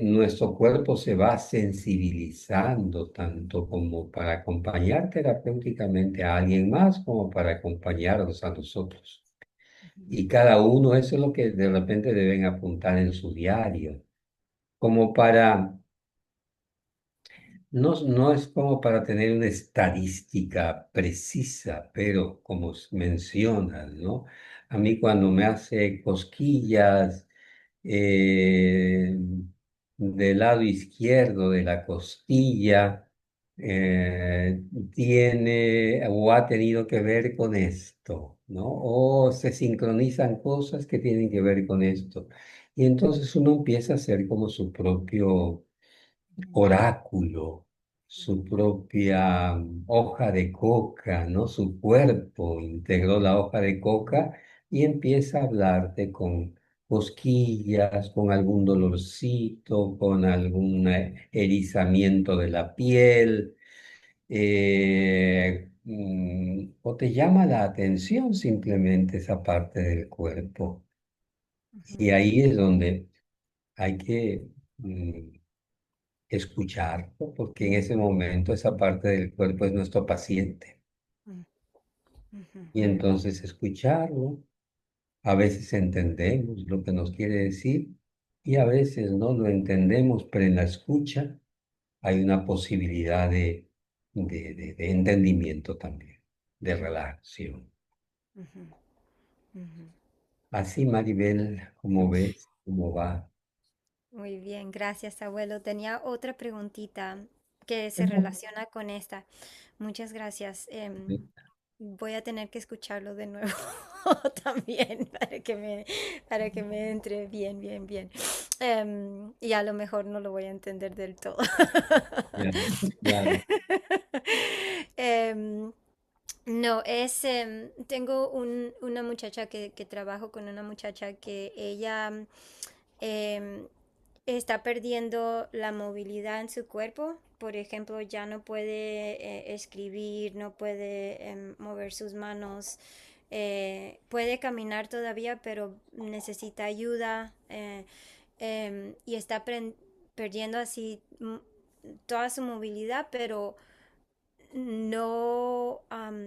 nuestro cuerpo se va sensibilizando tanto como para acompañar terapéuticamente a alguien más como para acompañarnos a nosotros. ujú, Y cada uno, eso es lo que de repente deben apuntar en su diario, como para, no es como para tener una estadística precisa, pero como mencionas, ¿no? A mí cuando me hace cosquillas, eh, del lado izquierdo de la costilla, eh, tiene o ha tenido que ver con esto, ¿no? O se sincronizan cosas que tienen que ver con esto. Y entonces uno empieza a hacer como su propio oráculo, su propia hoja de coca, ¿no? Su cuerpo integró la hoja de coca y empieza a hablarte con cosquillas, con algún dolorcito, con algún erizamiento de la piel, o te llama la atención simplemente esa parte del cuerpo. Y ujú, ahí es donde hay que mm, escucharlo, porque en ese momento esa parte del cuerpo es nuestro paciente. Mm, ujú, Y entonces escucharlo, a veces entendemos lo que nos quiere decir y a veces no lo entendemos, pero en la escucha hay una posibilidad de entendimiento también, de relación. ujú, ujú. Así, Maribel, como ves, cómo va. Muy bien, gracias, abuelo. Tenía otra preguntita que se Tengo- relaciona con esta. Muchas gracias. Voy a tener que escucharlo de nuevo también para que me entre bien, bien, bien. Y a lo mejor no lo voy a entender del todo. Ya, claro. Em, no, tengo una muchacha que trabajo con una muchacha que ella em, está perdiendo la movilidad en su cuerpo. Por ejemplo, ya no puede escribir, no puede mover sus manos. Puede caminar todavía, pero necesita ayuda y está perdiendo así toda su movilidad, pero no,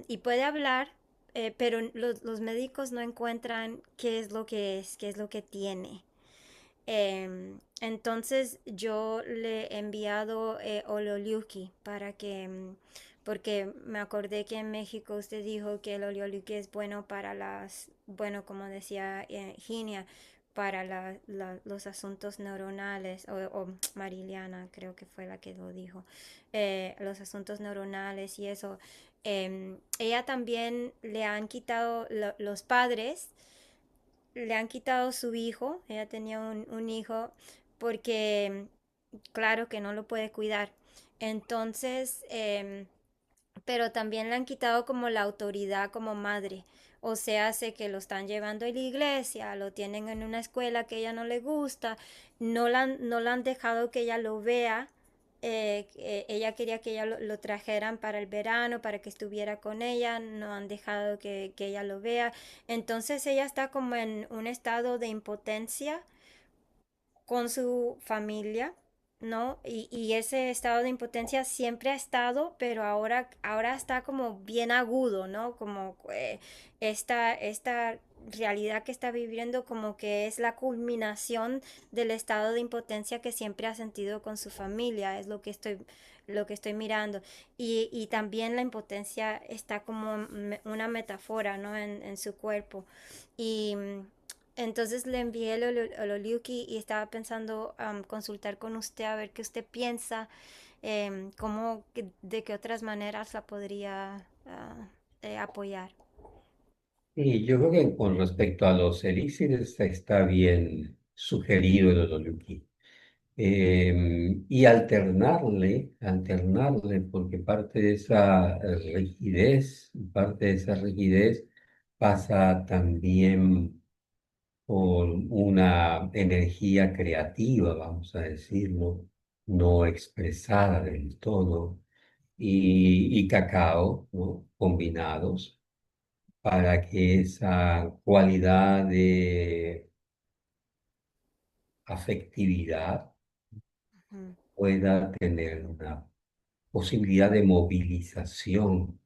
y puede hablar, pero los médicos no encuentran qué es lo que es, qué es lo que tiene. Entonces yo le he enviado Ololiuki para que, porque me acordé que en México usted dijo que el Ololiuki es bueno para bueno, como decía Ginia, para los asuntos neuronales, o Mariliana creo que fue la que lo dijo, los asuntos neuronales y eso. Ella también le han quitado los padres le han quitado su hijo, ella tenía un hijo, porque claro que no lo puede cuidar. Entonces, pero también le han quitado como la autoridad como madre. O sea, hace que lo están llevando a la iglesia, lo tienen en una escuela que ella no le gusta, no la han dejado que ella lo vea. Ella quería que ella lo trajeran para el verano, para que estuviera con ella, no han dejado que ella lo vea. Entonces ella está como en un estado de impotencia con su familia, ¿no? Y ese estado de impotencia siempre ha estado, pero ahora está como bien agudo, ¿no? Como esta realidad que está viviendo como que es la culminación del estado de impotencia que siempre ha sentido con su familia, es lo que estoy mirando. Y también la impotencia está como una metáfora, ¿no? En su cuerpo. Y entonces le envié el Oliuki y estaba pensando consultar con usted a ver qué usted piensa, de qué otras maneras la podría apoyar. Y yo creo que con respecto a los elixires está bien sugerido el Ololuki. Y alternarle, porque parte de esa rigidez pasa también por una energía creativa, vamos a decirlo, no expresada del todo, y cacao, ¿no? Combinados para que esa cualidad de afectividad Ujú, pueda tener una posibilidad de movilización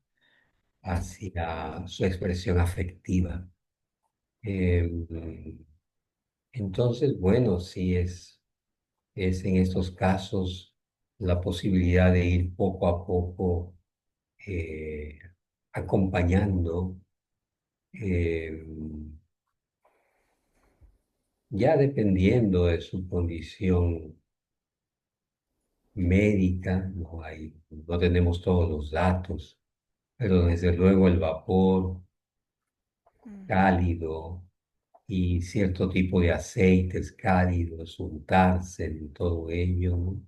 hacia su expresión afectiva. Em, entonces, bueno, sí es en estos casos la posibilidad de ir poco a poco eh, acompañando, em, ya dependiendo de su condición médica, no tenemos todos los datos, pero desde luego el vapor mm, cálido y cierto tipo de aceites cálidos, untarse en todo ello, ¿no?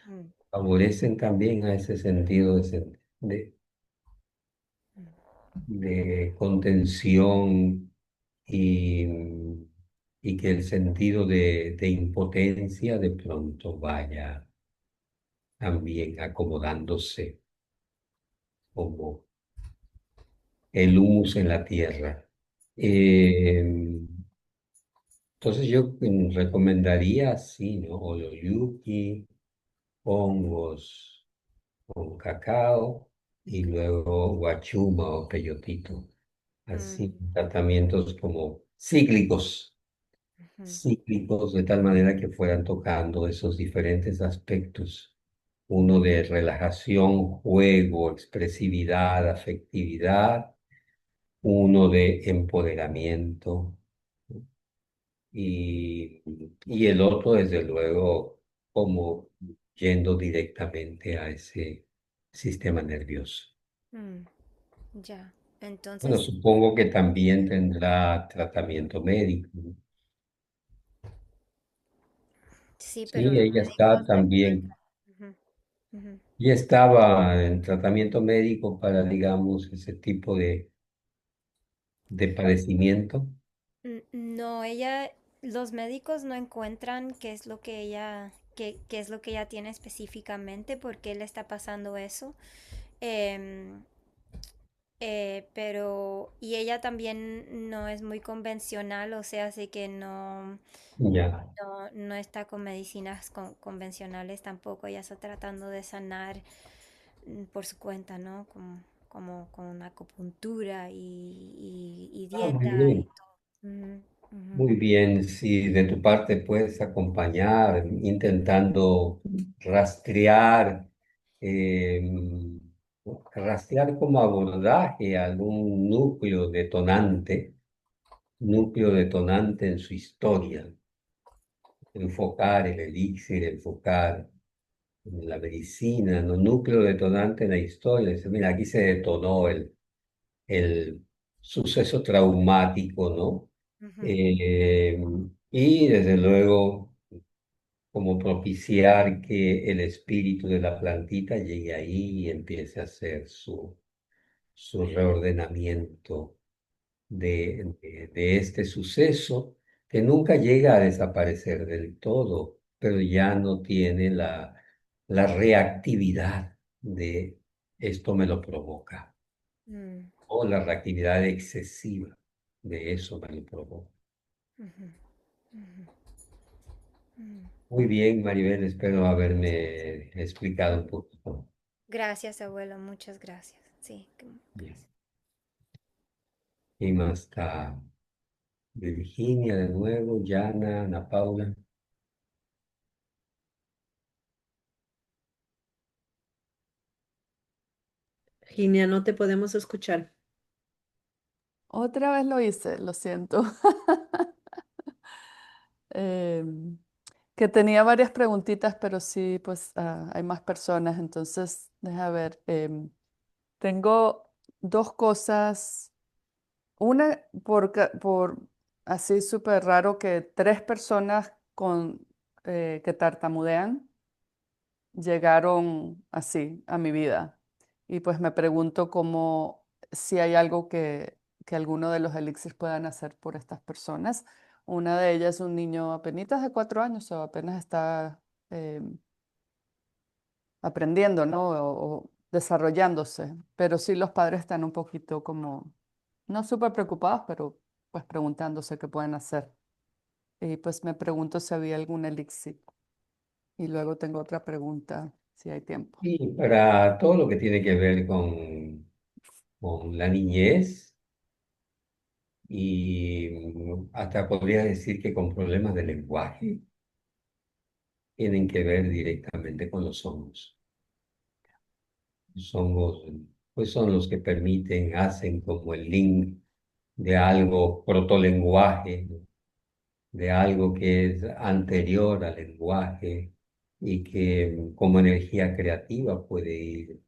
mm, Favorecen también a ese sentido mm. de contención y, y que el sentido de impotencia de pronto vaya también acomodándose como el humus en la tierra. Eh, entonces yo recomendaría, sí, ¿no? Oloriuki, hongos con cacao y luego guachuma o peyotito. Así, Mm, tratamientos como cíclicos, ujú, cíclicos de tal manera que fueran tocando esos diferentes aspectos. Uno de relajación, juego, expresividad, afectividad, uno de empoderamiento y, y el otro, desde luego, como yendo directamente a ese sistema nervioso. mm, ya. Bueno, Entonces, supongo que también tendrá tratamiento médico, ¿no? sí, pero Sí, los ella está médicos no también. encuentran. Ujú, ujú. Ya estaba en tratamiento médico para, digamos, ese tipo de padecimiento. No, los médicos no encuentran qué es lo que qué es lo que ella tiene específicamente, por qué le está pasando eso. Em, y ella también no es muy convencional, o sea, así que Ya. no está con medicinas convencionales tampoco. Ella está tratando de sanar por su cuenta, ¿no? Como con acupuntura y Ah, muy dieta y bien. todo. Ujú, ujú. Muy bien, si de tu parte puedes acompañar, intentando rastrear, eh, rastrear como abordaje algún núcleo detonante en su historia, enfocar el elixir, enfocar en la medicina, ¿no? Núcleo detonante en la historia. Dice, mira, aquí se detonó el suceso traumático, ¿no? Ujú, Eh, y desde luego, como propiciar que el espíritu de la plantita llegue ahí y empiece a hacer su reordenamiento de este suceso que nunca llega a desaparecer del todo, pero ya no tiene la reactividad de esto me lo provoca, mm, o la reactividad excesiva de eso me lo provoca. ujú, ujú, mm. Muy bien, Maribel, espero haberme explicado un poquito. Gracias, abuelo, muchas gracias. Sí, Bien. gracias. ¿Quién más está? Virginia de nuevo, Yana, Ana Paula. Virginia, no te podemos escuchar. Otra vez lo hice, lo siento. Em, que tenía varias preguntitas, pero sí, pues hay más personas, entonces deja ver. Tengo dos cosas. Una, por así súper raro que tres personas que tartamudean llegaron así a mi vida. Y pues me pregunto cómo, si hay algo que alguno de los elixirs puedan hacer por estas personas. Una de ellas es un niño apenas de 4 años o apenas está aprendiendo, ¿no? O desarrollándose. Pero sí los padres están un poquito como, no súper preocupados, pero pues preguntándose qué pueden hacer. Y pues me pregunto si había algún elixir. Y luego tengo otra pregunta, si hay tiempo. Y para todo lo que tiene que ver con la niñez y hasta podría decir que con problemas de lenguaje, tienen que ver directamente con los hongos. Los hongos, pues son los que permiten, hacen como el link de algo protolenguaje, de algo que es anterior al lenguaje y que como energía creativa puede ir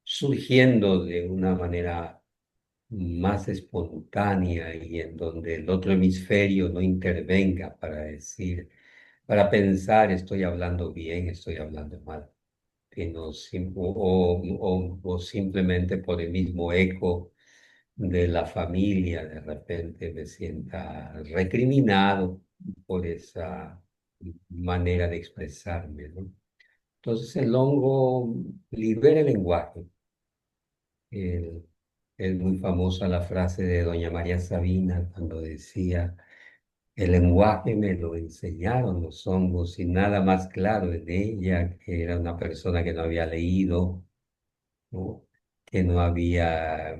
surgiendo de una manera más espontánea y en donde el otro hemisferio no intervenga para decir, para pensar, estoy hablando bien, estoy hablando mal, que no, o simplemente por el mismo eco de la familia, de repente me sienta recriminado por esa manera de expresarme, ¿no? Entonces el hongo libera el lenguaje. El- es muy famosa la frase de doña María Sabina cuando decía, El lenguaje me lo enseñaron los hongos y nada más claro en ella, que era una persona que no había leído, ¿no? Que no había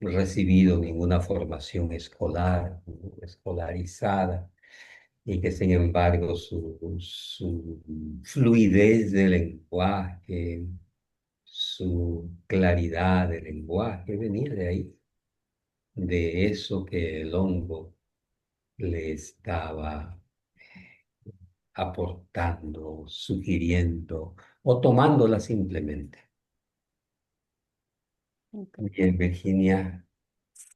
recibido ninguna formación escolar, ¿no? Escolarizada, y que sin embargo su fluidez de lenguaje, su claridad de lenguaje venía de ahí, de eso que el hongo le estaba aportando, sugiriendo o tomándola simplemente. Ok. Bien, Virginia.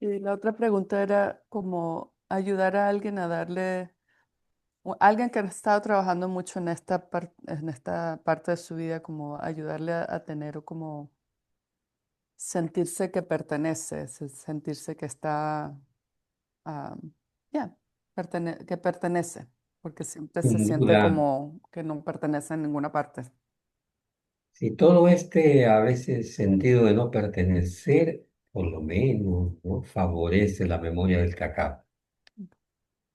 Y la otra pregunta era como ayudar a alguien a darle, o alguien que ha estado trabajando mucho en en esta parte de su vida, como ayudarle a tener o como sentirse que pertenece, sentirse que está, ah, ya, que pertenece, porque siempre se Sin siente duda, como que no pertenece en ninguna parte. si todo este a veces sentido de no pertenecer, por lo menos, ¿no? Favorece la memoria del cacao.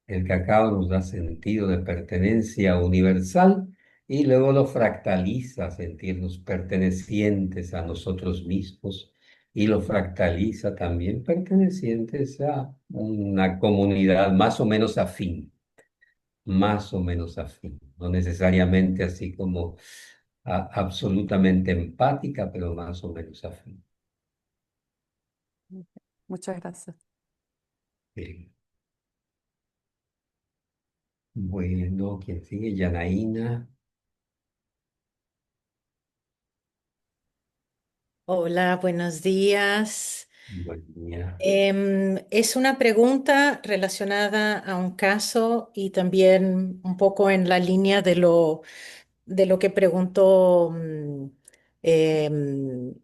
El cacao nos da sentido de pertenencia universal y luego lo fractaliza, sentirnos pertenecientes a nosotros mismos y lo fractaliza también pertenecientes a una comunidad más o menos afín, más o menos afín, no necesariamente así como absolutamente empática, pero más o menos afín. Ok. Muchas gracias. Bien. Bueno, ¿quién sigue? Yanaína. Hola, buenos días. Buen día. Es una pregunta relacionada a un caso y también un poco en la línea de lo que preguntó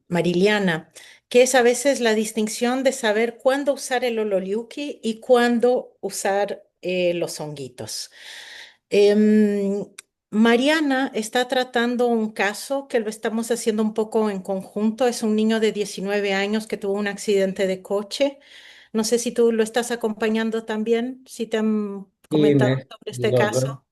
Mariliana, que es a veces la distinción de saber cuándo usar el ololiuki y cuándo usar los honguitos. Em, Mariana está tratando un caso que lo estamos haciendo un poco en conjunto. Es un niño de 19 años que tuvo un accidente de coche. No sé si tú lo estás acompañando también, si te han Y comentado sobre este caso.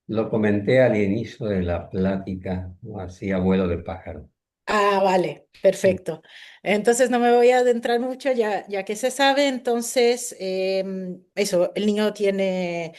lo comenté al inicio de la plática, ¿no? Así, abuelo de pájaro. Ah, vale, perfecto. Entonces no me voy a adentrar mucho ya que se sabe. Entonces, eso, el niño tiene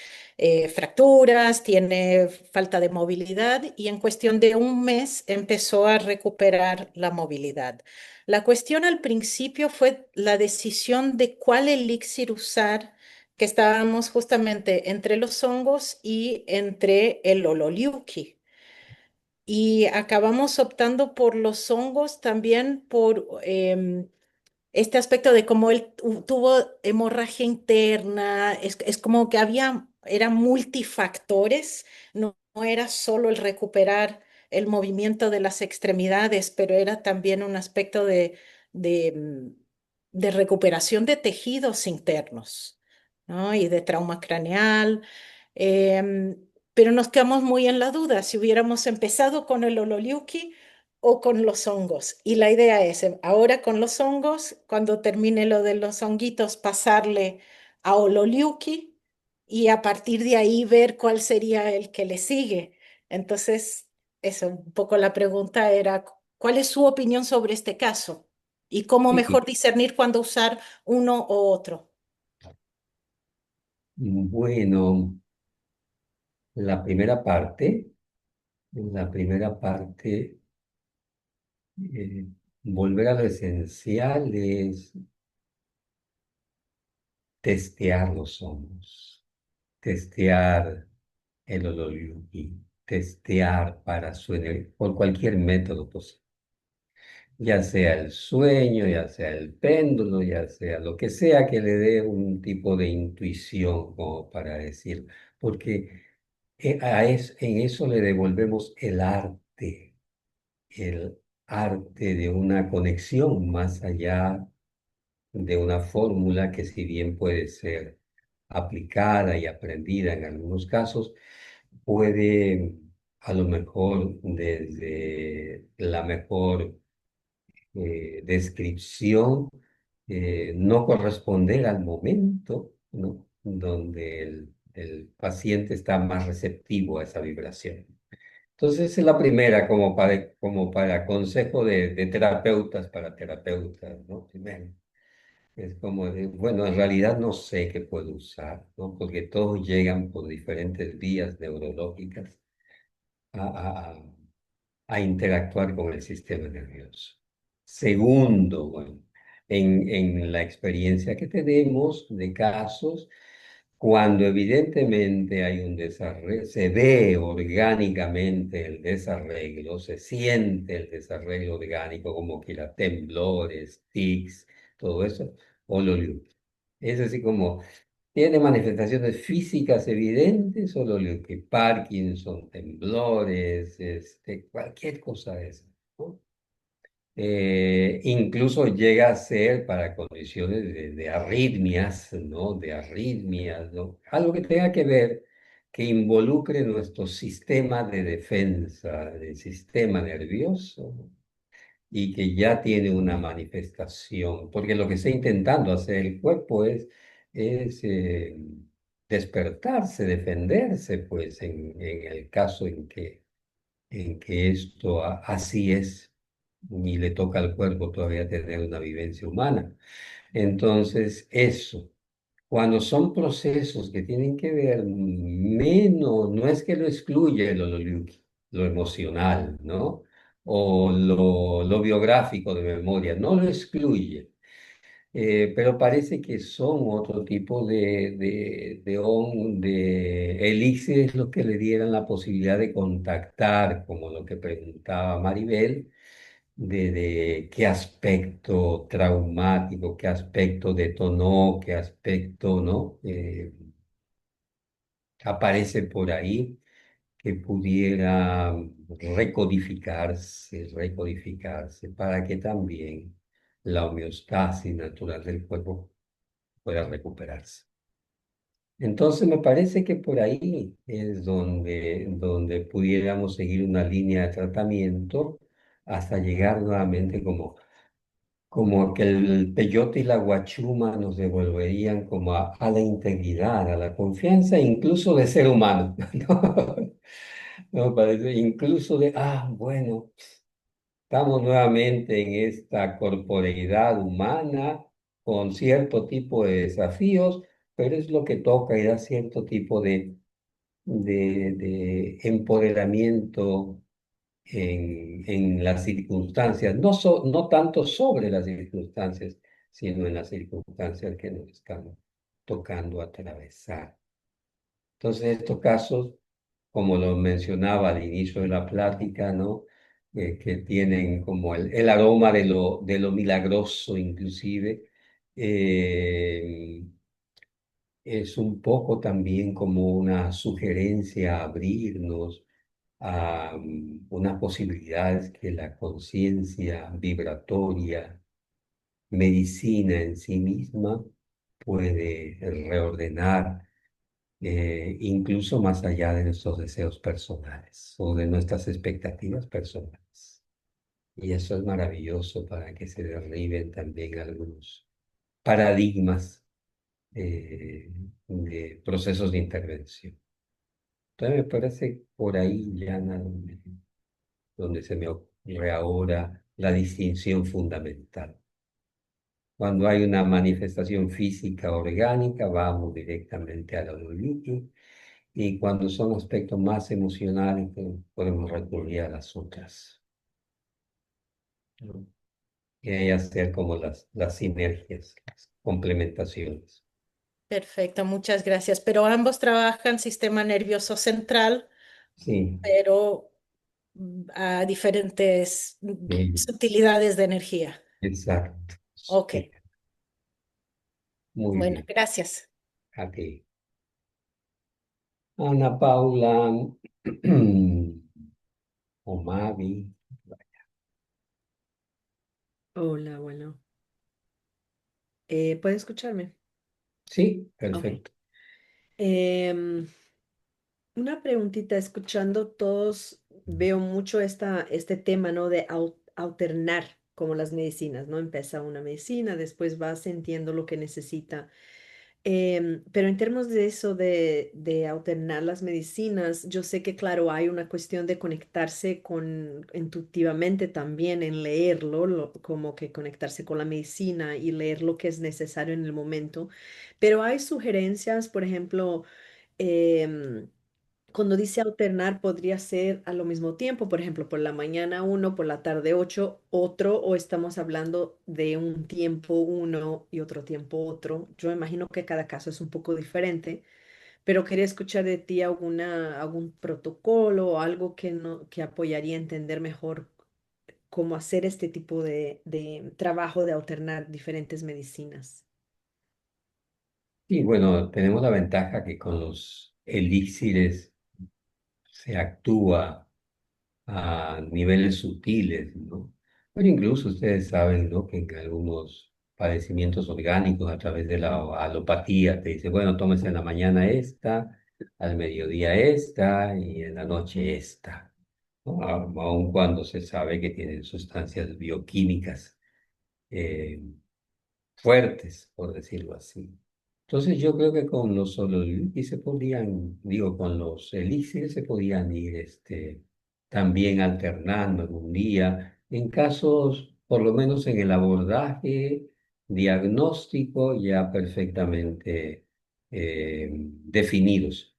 fracturas, tiene falta de movilidad y en cuestión de un mes empezó a recuperar la movilidad. La cuestión al principio fue la decisión de cuál elixir usar, que estábamos justamente entre los hongos y entre el ololiuki. Y acabamos optando por los hongos también por este aspecto de cómo él tuvo hemorragia interna, es como que eran multifactores, no era solo el recuperar el movimiento de las extremidades, pero era también un aspecto de, mm, de recuperación de tejidos internos, ¿no? Y de trauma craneal. Em, pero nos quedamos muy en la duda si hubiéramos empezado con el ololiuki o con los hongos. Y la idea es, ahora con los hongos, cuando termine lo de los honguitos, pasarle a ololiuki y a partir de ahí ver cuál sería el que le sigue. Entonces, eso, un poco la pregunta era, ¿cuál es su opinión sobre este caso? ¿Y cómo Sí, mejor discernir cuándo usar uno o otro? bueno, la primera parte, eh, volver a lo esencial es testear los hongos, testear el oloriuki, testear para por cualquier método posible. Ya sea el sueño, ya sea el péndulo, ya sea lo que sea que le dé un tipo de intuición como para decir, porque en eso le devolvemos el arte de una conexión más allá de una fórmula que si bien puede ser aplicada y aprendida en algunos casos, puede a lo mejor desde la mejor descripción no corresponder al momento, ¿no? Donde el el paciente está más receptivo a esa vibración. Entonces, esa es la primera, como para consejo de terapeutas para terapeutas, ¿no? Primero, es como de, bueno, en realidad no sé qué puedo usar, ¿no? Porque todos llegan por diferentes vías neurológicas a, a- a- a interactuar con el sistema nervioso. Segundo, bueno, en la experiencia que tenemos de casos, cuando evidentemente hay un desarreglo, se ve orgánicamente el desarreglo, se siente el desarreglo orgánico, como que la temblores, tics, todo eso, o lo es así como, tiene manifestaciones físicas evidentes, o lo que Parkinson, temblores, cualquier cosa de eso, ¿no? Incluso llega a ser para condiciones de arritmias, ¿no? De arritmias, ¿no? Algo que tenga que ver, que involucre nuestro sistema de defensa, el sistema nervioso, ¿no? Y que ya tiene una manifestación, porque lo que está intentando hacer el cuerpo es despertarse, defenderse, pues en el caso en que esto así es y le toca al cuerpo todavía tener una vivencia humana. Entonces, eso, cuando son procesos que tienen que ver menos, no es que lo excluye lo emocional, ¿no? O lo biográfico de memoria, no lo excluye, pero parece que son otro tipo de elixires los que le dieran la posibilidad de contactar, como lo que preguntaba Maribel, de qué aspecto traumático, qué aspecto detonó, qué aspecto, ¿no? Aparece por ahí que pudiera recodificarse para que también la homeostasis natural del cuerpo pueda recuperarse. Entonces me parece que por ahí es donde pudiéramos seguir una línea de tratamiento hasta llegar nuevamente como que el peyote y la guachuma nos devolverían como a la integridad, a la confianza, incluso de ser humano, ¿no? Me parece, incluso bueno, estamos nuevamente en esta corporeidad humana con cierto tipo de desafíos, pero es lo que toca y da cierto tipo de empoderamiento en las circunstancias, no tanto sobre las circunstancias, sino en las circunstancias que nos están tocando atravesar. Entonces, estos casos, como lo mencionaba al inicio de la plática, ¿no? Que tienen como el aroma de lo milagroso inclusive, eh, es un poco también como una sugerencia a abrirnos a unas posibilidades que la conciencia vibratoria, medicina en sí misma, puede reordenar, incluso más allá de nuestros deseos personales o de nuestras expectativas personales. Y eso es maravilloso para que se derriben también algunos paradigmas de procesos de intervención. Entonces me parece por ahí, Yana, donde se me ocurre ahora la distinción fundamental. Cuando hay una manifestación física orgánica, vamos directamente a la Luliki, y cuando son aspectos más emocionales, pues, podemos recurrir a las otras, ¿no? Y ahí hacer como las sinergias, las complementaciones. Perfecto, muchas gracias. Pero ambos trabajan sistema nervioso central, Sí, pero a diferentes sutilidades de energía. exacto. Ok, Muy bueno, bien. gracias. A ti. Ana Paula o Mavi. Hola, bueno. ¿Puede escucharme? Sí, Ok. perfecto. Em, una preguntita, escuchando todos, veo mucho este tema, ¿no? De alternar como las medicinas, ¿no? Empieza una medicina, después va sintiendo lo que necesita. Pero en términos de eso de alternar las medicinas, yo sé que claro, hay una cuestión de conectarse con intuitivamente también en leerlo, como que conectarse con la medicina y leer lo que es necesario en el momento. Pero hay sugerencias, por ejemplo, em, cuando dice alternar, podría ser a lo mismo tiempo, por ejemplo, por la mañana uno, por la tarde ocho, otro, o estamos hablando de un tiempo uno y otro tiempo otro. Yo imagino que cada caso es un poco diferente, pero quería escuchar de ti algún protocolo o algo que, no, que apoyaría a entender mejor cómo hacer este tipo de trabajo de alternar diferentes medicinas. Y bueno, tenemos la ventaja que con los elixires se actúa a niveles sutiles, ¿no? Pero incluso ustedes saben, ¿no? Que en algunos padecimientos orgánicos a través de la alopatía te dice, bueno, tómese en la mañana esta, al mediodía esta y en la noche esta, ¿no? Aun cuando se sabe que tienen sustancias bioquímicas eh, fuertes, por decirlo así. Entonces yo creo que con los sololipis se podían, digo, con los elixires se podían ir también alternando en un día, en casos, por lo menos en el abordaje diagnóstico ya perfectamente definidos.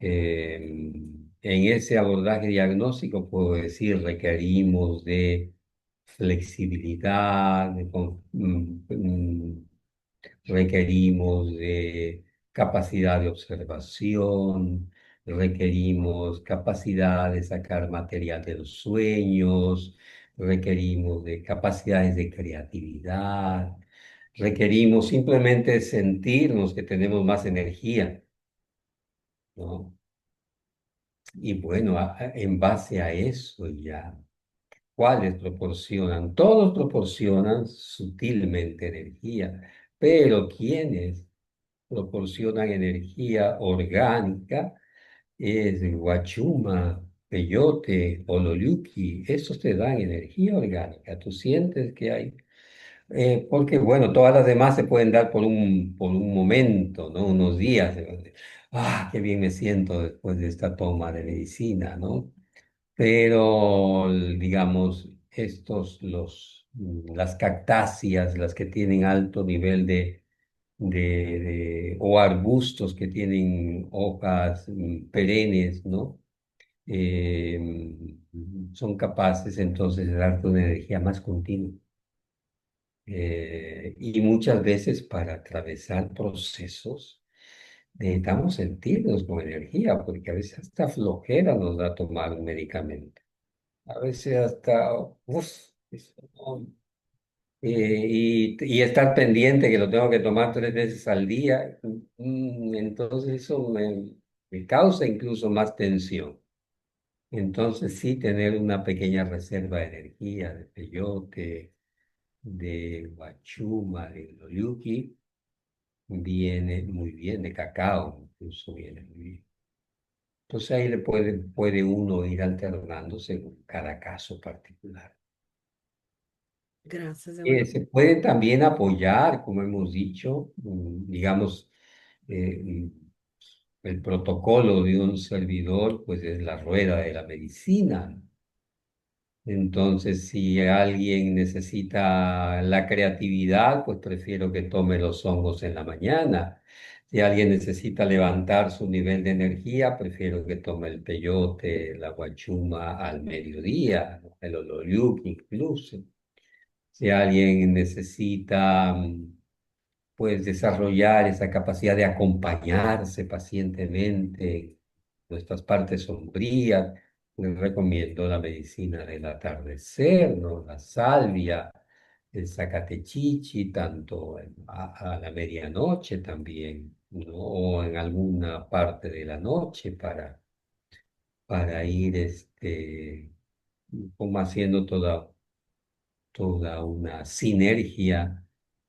En ese abordaje diagnóstico, puedo decir, requerimos de flexibilidad, requerimos de capacidad de observación, requerimos capacidad de sacar material de los sueños, requerimos de capacidades de creatividad, requerimos simplemente sentirnos que tenemos más energía, ¿no? Y bueno, en base a eso ya, ¿cuáles proporcionan? Todos proporcionan sutilmente energía, pero ¿quiénes proporcionan energía orgánica? Es guachuma, peyote, ololiuqui, esos te dan energía orgánica. Tú sientes que hay, porque bueno, todas las demás se pueden dar por un momento, ¿no? Unos días. Qué bien me siento después de esta toma de medicina, ¿no? Pero, digamos, las cactáceas, las que tienen alto nivel o arbustos que tienen hojas perennes, ¿no? Son capaces entonces de darte una energía más continua. Y muchas veces para atravesar procesos necesitamos sentirnos con energía, porque a veces hasta flojera nos da tomar un medicamento. A veces hasta, eso no. Y estar pendiente que lo tengo que tomar 3 veces al día, entonces eso me causa incluso más tensión. Entonces sí, tener una pequeña reserva de energía, de peyote, de guachuma, de loliuqui, viene muy bien, de cacao incluso viene muy bien. Entonces ahí puede uno ir alternando según cada caso particular. Gracias, de verdad. Se puede también apoyar, como hemos dicho, digamos, eh, el protocolo de un servidor, pues es la rueda de la medicina. Entonces, si alguien necesita la creatividad, pues prefiero que tome los hongos en la mañana. Si alguien necesita levantar su nivel de energía, prefiero que tome el peyote, la guachuma al mediodía, ¿no? El oloriuc incluso. Si alguien necesita, pues, desarrollar esa capacidad de acompañarse pacientemente en nuestras partes sombrías, les recomiendo la medicina del atardecer, ¿no? La salvia, el zacatechichi, tanto a la medianoche también, ¿no? O en alguna parte de la noche para ir como haciendo toda una sinergia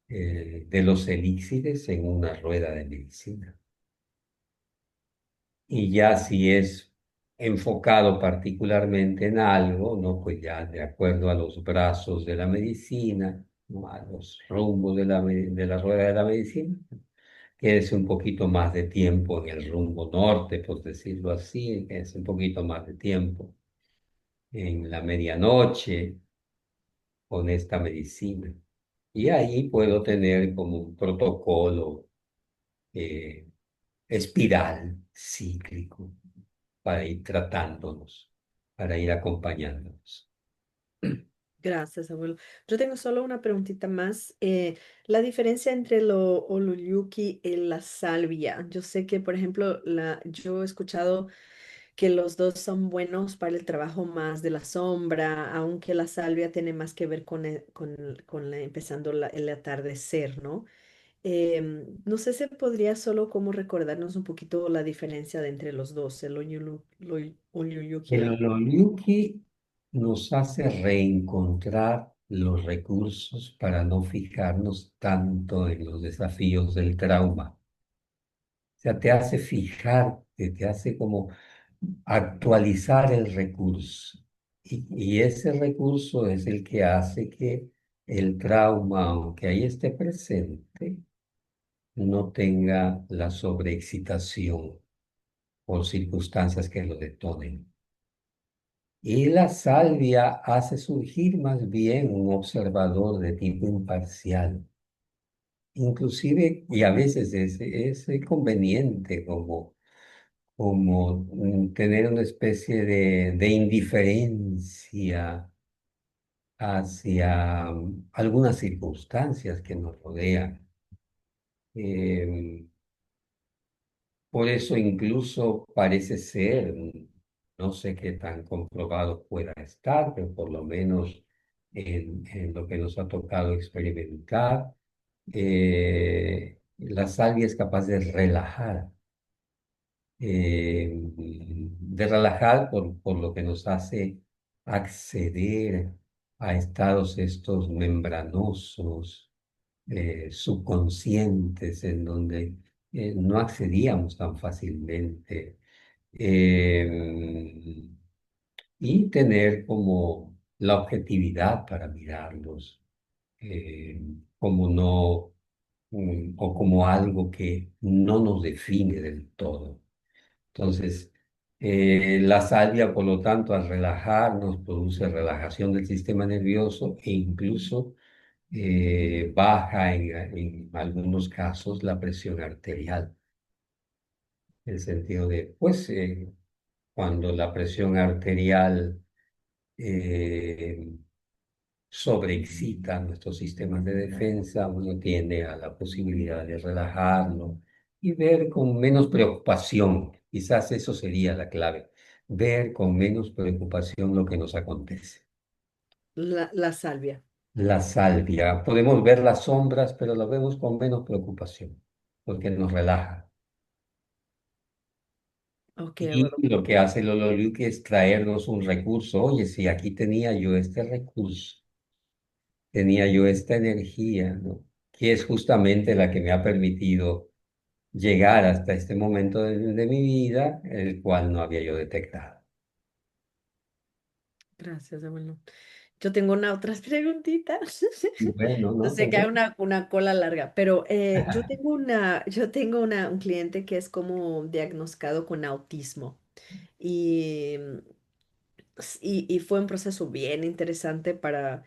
de los elixires en una rueda de medicina. Y ya si es enfocado particularmente en algo, ¿no? Pues ya de acuerdo a los brazos de la medicina, ¿no? A los rumbos de la rueda de la medicina, quédese un poquito más de tiempo en el rumbo norte, por decirlo así, quédese un poquito más de tiempo en la medianoche con esta medicina. Y ahí puedo tener como un protocolo eh, espiral cíclico para ir tratándonos, para ir acompañándonos. Gracias, abuelo. Yo tengo solo una preguntita más. La diferencia entre lo oluyuki y la salvia. Yo sé que, por ejemplo, yo he escuchado que los dos son buenos para el trabajo más de la sombra, aunque la salvia tiene más que ver empezando el atardecer, ¿no? No sé si podría solo como recordarnos un poquito la diferencia entre los dos, el oluyuki y El la... Ololiuki nos hace reencontrar los recursos para no fijarnos tanto en los desafíos del trauma. O sea, te hace fijarte, te hace como actualizar el recurso. Y ese recurso es el que hace que el trauma, aunque ahí esté presente, no tenga la sobreexcitación por circunstancias que lo detonen. Y la salvia hace surgir más bien un observador de tipo imparcial. Inclusive, y a veces es conveniente como tener una especie de indiferencia hacia algunas circunstancias que nos rodean. Em, Por eso incluso parece ser, no sé qué tan comprobado pueda estar, pero por lo menos en lo que nos ha tocado experimentar, la salvia es capaz de relajar por lo que nos hace acceder a estados estos membranosos, subconscientes, en donde no accedíamos tan fácilmente. eh, y tener como la objetividad para mirarlos, como no, o como algo que no nos define del todo. Entonces, la salvia, por lo tanto, al relajarnos, produce relajación del sistema nervioso e incluso baja en algunos casos la presión arterial. En el sentido de, pues, cuando la presión arterial eh, sobreexcita nuestros sistemas de defensa, uno tiende a la posibilidad de relajarlo y ver con menos preocupación. Quizás eso sería la clave, ver con menos preocupación lo que nos acontece. La salvia. La salvia, podemos ver las sombras, pero las vemos con menos preocupación, porque nos relaja. Ok, abuelo. Y lo que hace el Ololiuki es traernos un recurso. Oye, si aquí tenía yo este recurso, tenía yo esta energía, ¿no? Que es justamente la que me ha permitido llegar hasta este momento de mi vida, el cual no había yo detectado. Gracias, abuelo. Yo tengo otras preguntitas. Bueno, Yo ¿no? sé que hay Perfecto. una cola larga, pero yo tengo un cliente que es como diagnosticado con autismo y, y fue un proceso bien interesante para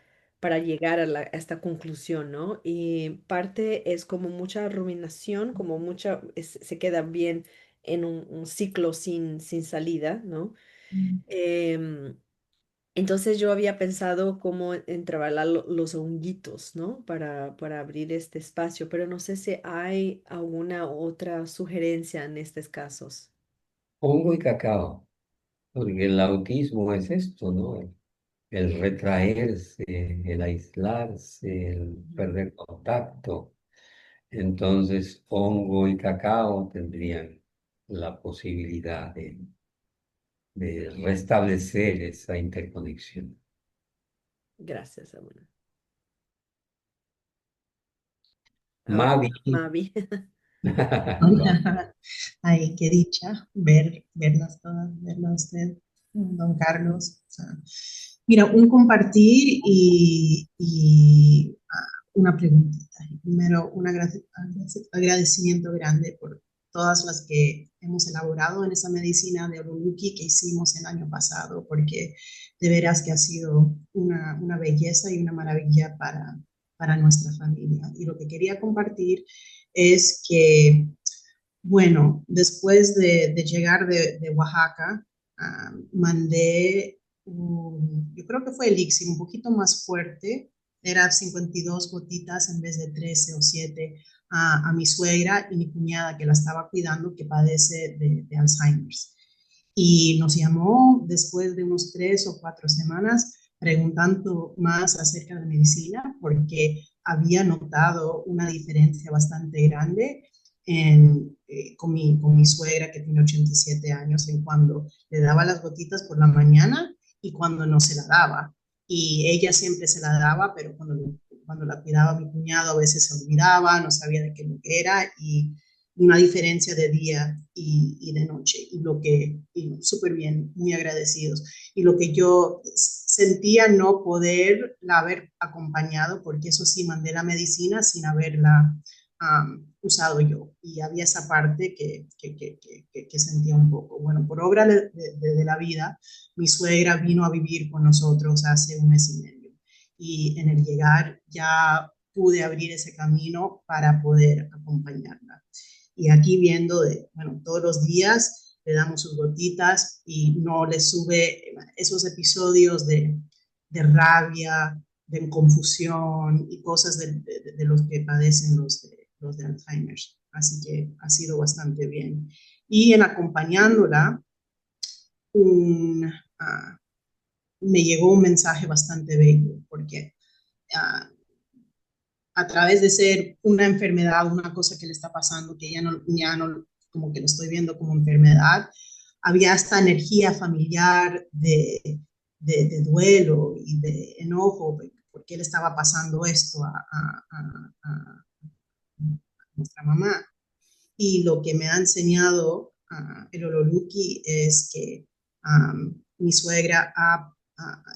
llegar a esta conclusión, ¿no? Y parte es como mucha ruminación, como se queda bien en un ciclo sin salida, ¿no? Em, entonces yo había pensado cómo entrabalar los honguitos, ¿no? Para abrir este espacio, pero no sé si hay alguna otra sugerencia en estos casos. Hongo y cacao, porque el autismo es esto, ¿no? El retraerse, el aislarse, el Ujú. perder contacto. Entonces, hongo y cacao tendrían la posibilidad de restablecer esa interconexión. Gracias, abuela. Ahora, Mavi, Mavi. va. Hola. Ay, qué dicha verlas todas, verla a usted, don Carlos. O sea, mira, un compartir y una preguntita. Primero, un agradecimiento grande por todas las que hemos elaborado en esa medicina de Ololuki que hicimos el año pasado, porque de veras que ha sido una belleza y una maravilla para nuestra familia. Y lo que quería compartir es que, bueno, después de llegar de Oaxaca, mandé, yo creo que fue elixir un poquito más fuerte, era 52 gotitas en vez de 13 o 7 a mi suegra y mi cuñada que la estaba cuidando, que padece de Alzheimer's. Y nos llamó después de unos 3 o 4 semanas preguntando más acerca de medicina porque había notado una diferencia bastante grande con mi suegra que tiene 87 años en cuando le daba las gotitas por la mañana y cuando no se la daba. Y ella siempre se la daba, pero cuando la cuidaba mi cuñado a veces se olvidaba, no sabía de qué lo que era y una diferencia de día y de noche, y súper bien, muy agradecidos. Y lo que yo sentía no poderla haber acompañado, porque eso sí, mandé la medicina sin haberla usado yo, y había esa parte que sentía un poco. Bueno, por obra de la vida, mi suegra vino a vivir con nosotros hace un mes y medio, y en el llegar ya pude abrir ese camino para poder acompañarla. Y aquí viendo, bueno, todos los días le damos sus gotitas y no le sube esos episodios de rabia, de confusión y cosas de los que padecen los de Alzheimer. Así que ha sido bastante bien. Y en acompañándola, un, uh, me llegó un mensaje bastante bello, porque a través de ser una enfermedad, una cosa que le está pasando, que ya no, como que lo estoy viendo como enfermedad, había esta energía familiar de duelo y de enojo, porque le estaba pasando esto a nuestra mamá. Y lo que me ha enseñado el Ololuki es que mi suegra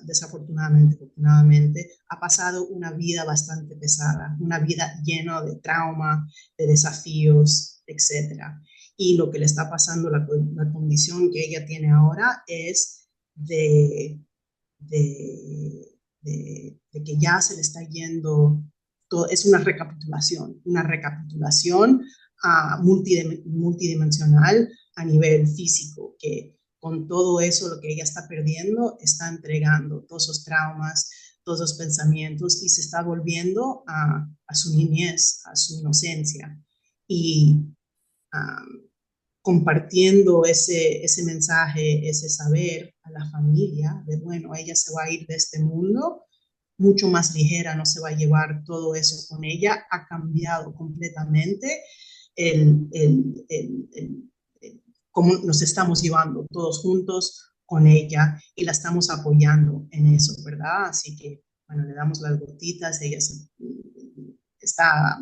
desafortunadamente, afortunadamente, ha pasado una vida bastante pesada, una vida llena de trauma, de desafíos, etcétera. Y lo que le está pasando, la condición que ella tiene ahora es de que ya se le está yendo, todo, es una recapitulación multidimensional a nivel físico, que con todo eso lo que ella está perdiendo, está entregando todos esos traumas, todos esos pensamientos y se está volviendo a su niñez, a su inocencia. Y um, compartiendo ese mensaje, ese saber a la familia de, bueno, ella se va a ir de este mundo mucho más ligera, no se va a llevar todo eso con ella, ha cambiado completamente el, el, el, el cómo nos estamos llevando todos juntos con ella y la estamos apoyando en eso, ¿verdad? Así que, bueno, le damos las gotitas, ella está,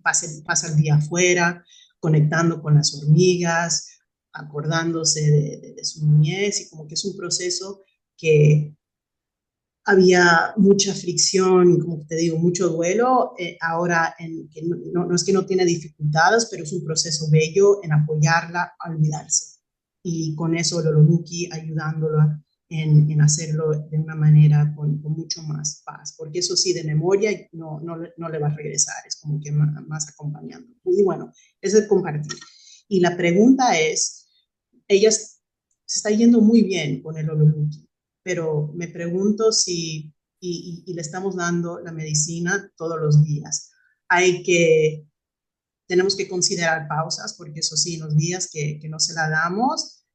pasa el día afuera, conectando con las hormigas, acordándose de su niñez, y como que es un proceso que había mucha fricción, como te digo, mucho duelo. Ahora, que no es que no tiene dificultades, pero es un proceso bello en apoyarla a olvidarse. Y con eso Ololuki ayudándola en hacerlo de una manera con mucho más paz, porque eso sí, de memoria no le va a regresar, es como que más acompañando. Y bueno, es el compartir. Y la pregunta es, ella se está yendo muy bien con el Ololuki, pero me pregunto si, y le estamos dando la medicina todos los días. Tenemos que considerar pausas, porque eso sí, en los días que no se la damos,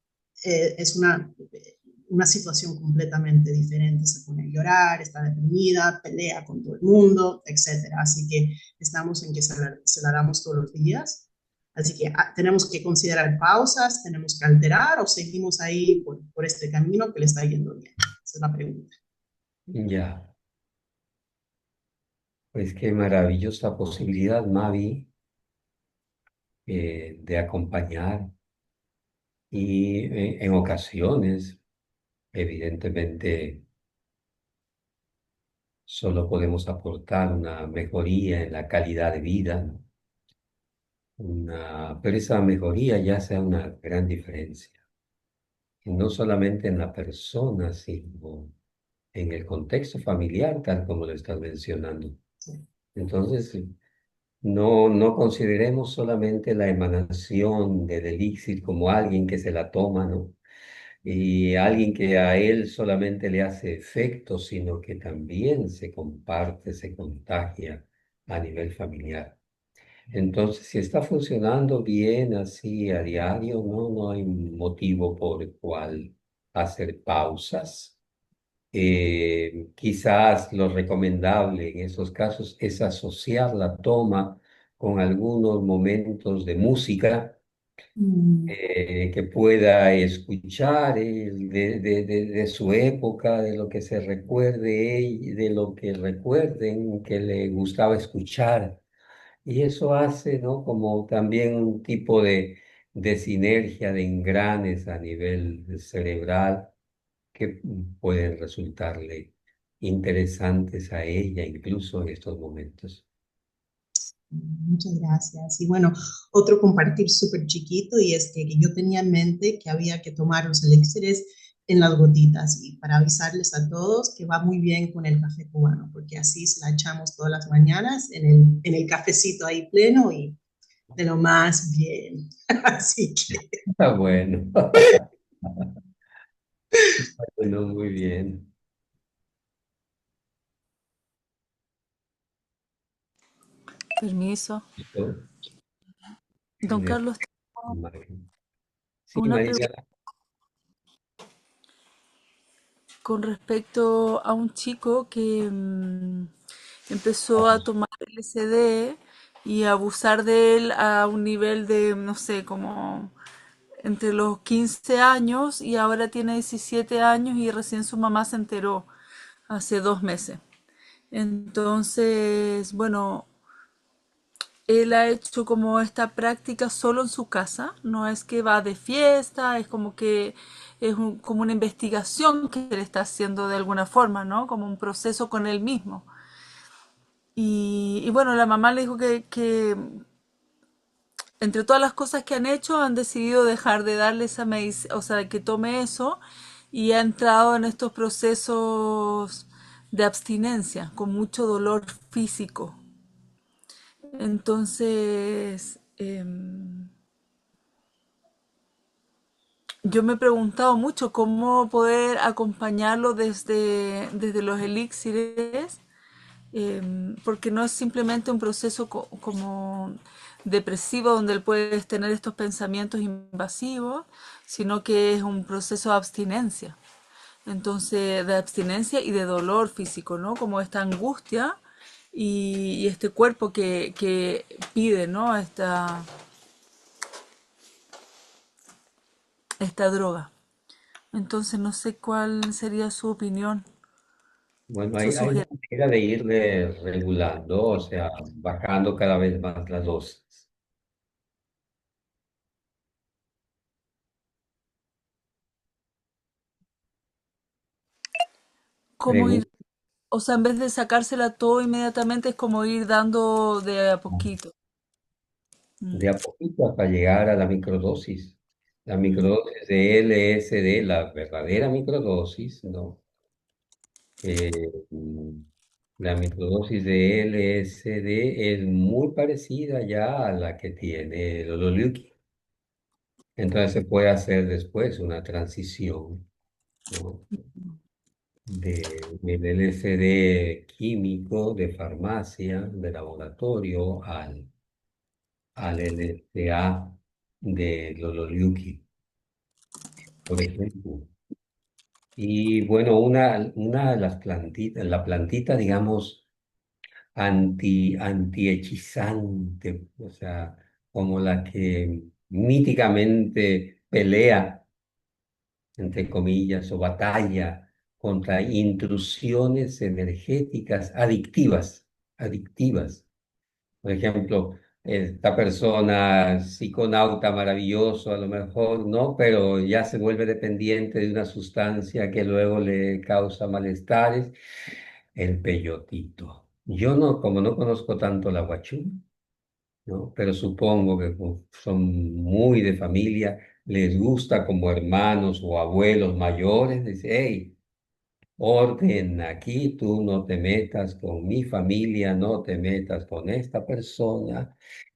es una situación completamente diferente. Se pone a llorar, está deprimida, pelea con todo el mundo, etcétera. Así que estamos en que se la damos todos los días. Así que tenemos que considerar pausas, tenemos que alterar o seguimos ahí por este camino que le está yendo bien. Esa es la pregunta. Ya, pues qué maravillosa posibilidad, Mavi, de acompañar y en ocasiones, evidentemente, solo podemos aportar una mejoría en la calidad de vida, ¿no? Pero esa mejoría ya hace una gran diferencia, y no solamente en la persona, sino en el contexto familiar, tal como lo estás mencionando. Sí. Entonces, no consideremos solamente la emanación del elixir como alguien que se la toma, ¿no? Y alguien que a él solamente le hace efecto, sino que también se comparte, se contagia a nivel familiar. Entonces, si está funcionando bien así a diario, no hay motivo por el cual hacer pausas. Quizás lo recomendable en esos casos es asociar la toma con algunos momentos de música Mm, que pueda escuchar de su época, de lo que se recuerde, de lo que recuerden que le gustaba escuchar. Y eso hace, ¿no? Como también un tipo de sinergia de engranes a nivel cerebral que pueden resultarle interesantes a ella, incluso en estos momentos. muchas gracias. Y bueno, otro compartir súper chiquito y es que yo tenía en mente que había que tomar los elixires en las gotitas y para avisarles a todos que va muy bien con el café cubano, porque así se la echamos todas las mañanas en el cafecito ahí pleno y de lo más bien. Así que Está bueno. Bueno, muy bien. Permiso. ¿Listo? Don De Carlos, imagen. Sí, una pregunta María. con respecto a un chico que empezó a tomar LSD y a abusar de él a un nivel de, no sé, como entre los 15 años y ahora tiene 17 años y recién su mamá se enteró hace 2 meses. Entonces, bueno, él ha hecho como esta práctica solo en su casa, no es que va de fiesta, es como que es como una investigación que él está haciendo de alguna forma, ¿no? Como un proceso con él mismo. Y bueno, la mamá le dijo que entre todas las cosas que han hecho, han decidido dejar de darle esa medicina, o sea, que tome eso, y ha entrado en estos procesos de abstinencia, con mucho dolor físico. Entonces, yo me he preguntado mucho cómo poder acompañarlo desde los elixires, porque no es simplemente un proceso como depresivo donde él puede tener estos pensamientos invasivos, sino que es un proceso de abstinencia. Entonces, de abstinencia y de dolor físico, ¿no? Como esta angustia y este cuerpo que pide, ¿no? Esta droga. Entonces, no sé cuál sería su opinión, Bueno, su hay una sugerencia. manera de irle regulando, o sea, bajando cada vez más las dosis. ¿Cómo ir? Pregunta O sea, en vez de sacársela todo inmediatamente, es como ir dando de a poquito. Mm, de a poquito hasta llegar a la microdosis. La mm, microdosis de LSD, la verdadera microdosis, ¿no? Mm, la microdosis de LSD es muy parecida ya a la que tiene el Ololuki. Entonces se puede hacer después una transición, ¿no? Del LSD químico de farmacia, de laboratorio, al LSA de Ololuki, por ejemplo. Y bueno, una de las plantitas, la plantita, digamos, antihechizante, o sea, como la que míticamente pelea, entre comillas, o batalla contra intrusiones energéticas adictivas. Por ejemplo, esta persona, psiconauta maravilloso, a lo mejor, ¿no? Pero ya se vuelve dependiente de una sustancia que luego le causa malestares. el peyotito. Yo no, como no conozco tanto la guachú, ¿no? Pero supongo que como son muy de familia, les gusta como hermanos o abuelos mayores, dice, hey, orden aquí, tú no te metas con mi familia, no te metas con esta persona.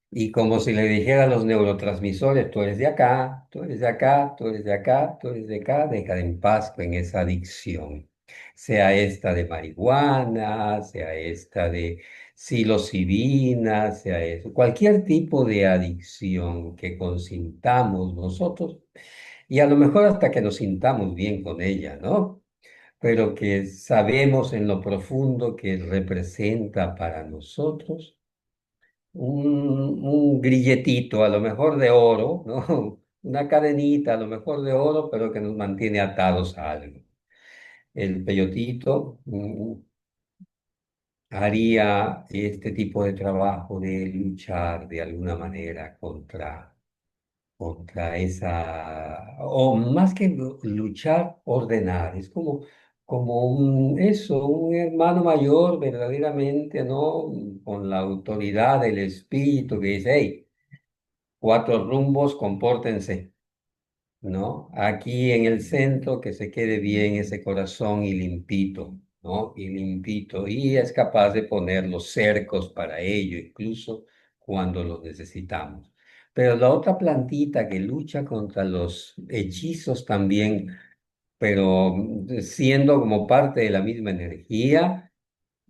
Y como si le dijera a los neurotransmisores, tú eres de acá, tú eres de acá, tú eres de acá, tú eres de acá, deja en paz con esa adicción. Sea esta de marihuana, sea esta de psilocibina, sea eso, cualquier tipo de adicción que consintamos nosotros y a lo mejor hasta que nos sintamos bien con ella, ¿no? Pero que sabemos en lo profundo que representa para nosotros un grilletito, a lo mejor de oro, ¿no? Una cadenita, a lo mejor de oro, pero que nos mantiene atados a algo. El peyotito haría este tipo de trabajo de luchar de alguna manera contra esa, o más que luchar, ordenar. Es como un hermano mayor verdaderamente, ¿no? Con la autoridad del espíritu que dice, hey, cuatro rumbos, compórtense, ¿no? Aquí en el centro que se quede bien ese corazón y limpito, ¿no? Y limpito. Y es capaz de poner los cercos para ello, incluso cuando los necesitamos. Pero la otra plantita que lucha contra los hechizos también, pero siendo como parte de la misma energía,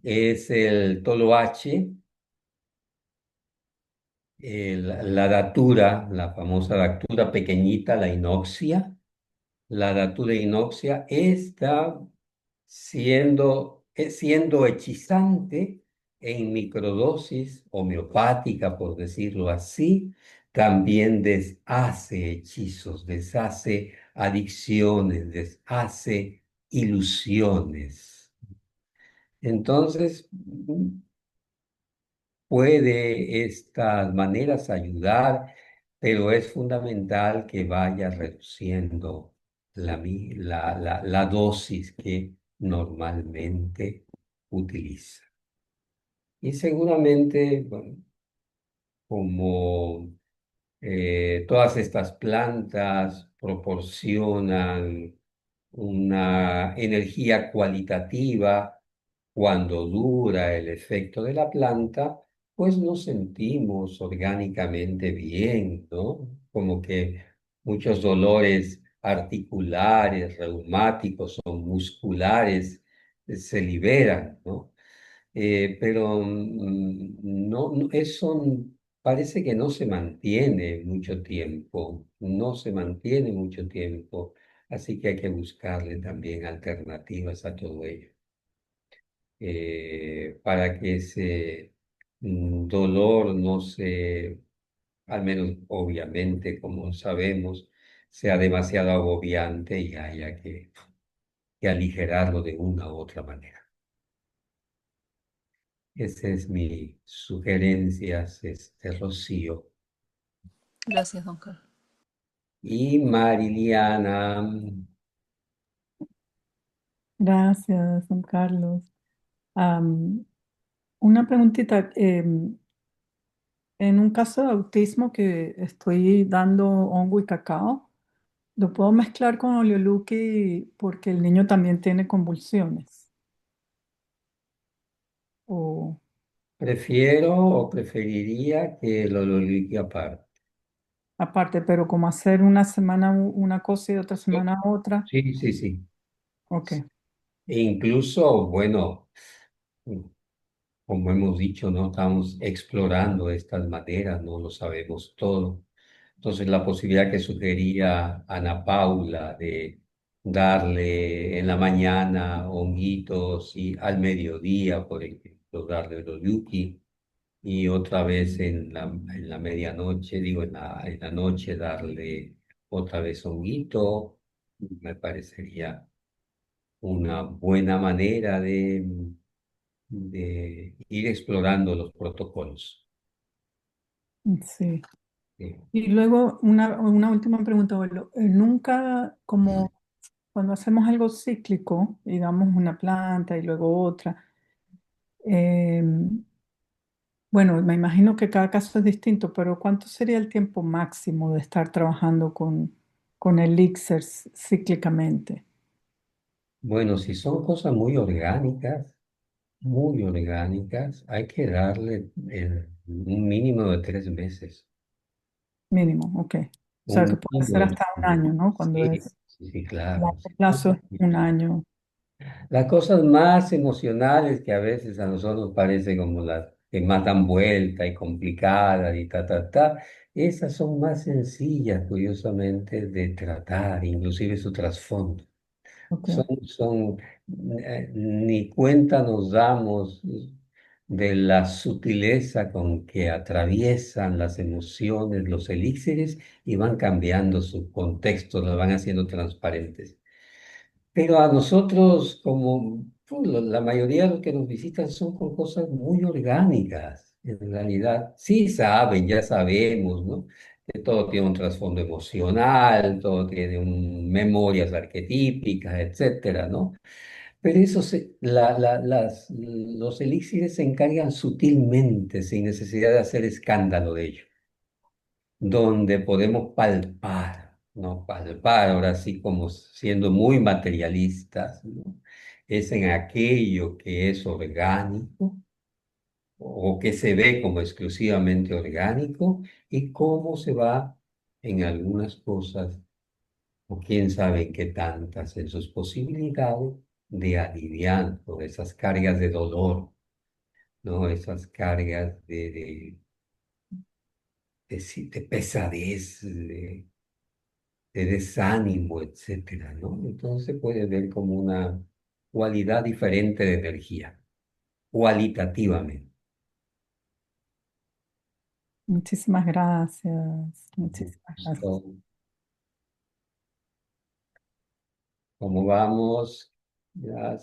es el toloache, la datura, la famosa datura pequeñita, la inoxia. La datura inoxia está siendo hechizante en microdosis homeopática, por decirlo así, también deshace hechizos, deshace adicciones, deshace ilusiones. Entonces, puede estas maneras ayudar, pero es fundamental que vaya reduciendo la dosis que normalmente utiliza. Y seguramente, bueno, como todas estas plantas proporcionan una energía cualitativa cuando dura el efecto de la planta, pues nos sentimos orgánicamente bien, ¿no? Como que muchos dolores articulares, reumáticos o musculares se liberan, ¿no? Pero eso parece que no se mantiene mucho tiempo, no se mantiene mucho tiempo, así que hay que buscarle también alternativas a todo ello, para que ese dolor no se, al menos obviamente, como sabemos, sea demasiado agobiante y haya que aligerarlo de una u otra manera. Esa es mi sugerencia, Rocío. Gracias, don Carlos. Y Mariliana, Gracias, don Carlos. Am, una preguntita. En un caso de autismo que estoy dando hongo y cacao, ¿lo puedo mezclar con oleoluqui porque el niño también tiene convulsiones? O prefiero o preferiría que lo liquide aparte. aparte, pero como hacer una semana una cosa y otra semana otra. Sí, sí, sí. Ok. E incluso, bueno, como hemos dicho, no estamos explorando estas maneras, no lo sabemos todo. Entonces, la posibilidad que sugería Ana Paula de darle en la mañana honguitos y al mediodía, por ejemplo, darle los yuki y otra vez en la medianoche, digo, en la noche darle otra vez honguito, me parecería una buena manera de ir explorando los protocolos. Sí. Sí. Y luego una última pregunta, abuelo. Nunca, como cuando hacemos algo cíclico y damos una planta y luego otra, Em, bueno, me imagino que cada caso es distinto, pero ¿cuánto sería el tiempo máximo de estar trabajando con elixirs cíclicamente? Bueno, si son cosas muy orgánicas, hay que darle un mínimo de 3 meses. Mínimo, ok. O sea, que Un puede ser mínimo hasta un año, ¿no? Cuando sí, es sí, sí, a claro. largo plazo es un año. Las cosas más emocionales que a veces a nosotros parecen como las que más dan vuelta y complicadas y esas son más sencillas, curiosamente, de tratar, inclusive su trasfondo. Ok, Son, ni cuenta nos damos de la sutileza con que atraviesan las emociones, los elixires y van cambiando su contexto, las van haciendo transparentes. Pero a nosotros, como pues, la mayoría de los que nos visitan son con cosas muy orgánicas, en realidad. Sí saben, ya sabemos, ¿no? Que todo tiene un trasfondo emocional, todo tiene memorias arquetípicas, etcétera, ¿no? Pero eso los elixires se encargan sutilmente, sin necesidad de hacer escándalo de ello, donde podemos palpar, ¿no? Palpar, ahora sí como siendo muy materialistas, ¿no? Es en aquello que es orgánico o que se ve como exclusivamente orgánico y cómo se va en algunas cosas, o quién sabe en qué tantas, en sus posibilidades de aliviar por esas cargas de dolor, ¿no? Esas cargas de pesadez, de desánimo, etcétera, ¿no? Entonces se puede ver como una cualidad diferente de energía, cualitativamente. muchísimas gracias. Muchísimas gracias. So, ¿cómo vamos? Ya,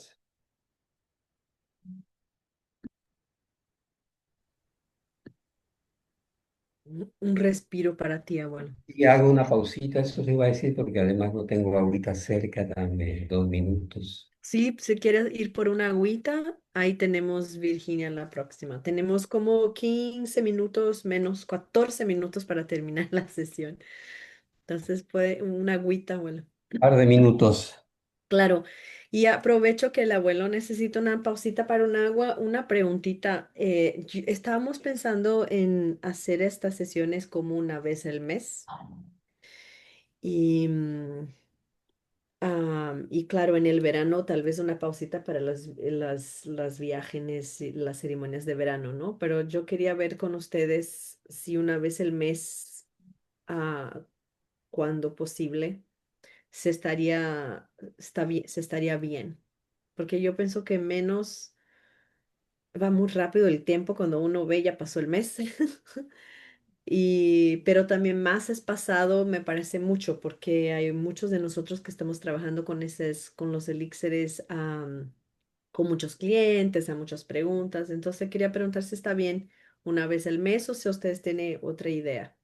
Un respiro para ti, abuelo. y hago una pausita, eso se iba a decir, porque además no tengo ahorita cerca, dame 2 minutos. Sí, si quieres ir por una agüita, ahí tenemos Virginia la próxima. Tenemos como 15 minutos menos 14 minutos para terminar la sesión. Entonces, puede una agüita, abuelo. Par de minutos. Claro. Y aprovecho que el abuelo necesita una pausita para un agua. Una preguntita. Estábamos pensando en hacer estas sesiones como una vez al mes. Y, y claro, en el verano tal vez una pausita para las viajes y las ceremonias de verano, ¿no? Pero yo quería ver con ustedes si una vez al mes, ah, cuando posible, se estaría bien. Porque yo pienso que menos va muy rápido el tiempo cuando uno ve ya pasó el mes. Pero también más es pasado, me parece mucho, porque hay muchos de nosotros que estamos trabajando con los elixires, con muchos clientes, a muchas preguntas. Entonces quería preguntar si está bien una vez al mes o si ustedes tienen otra idea.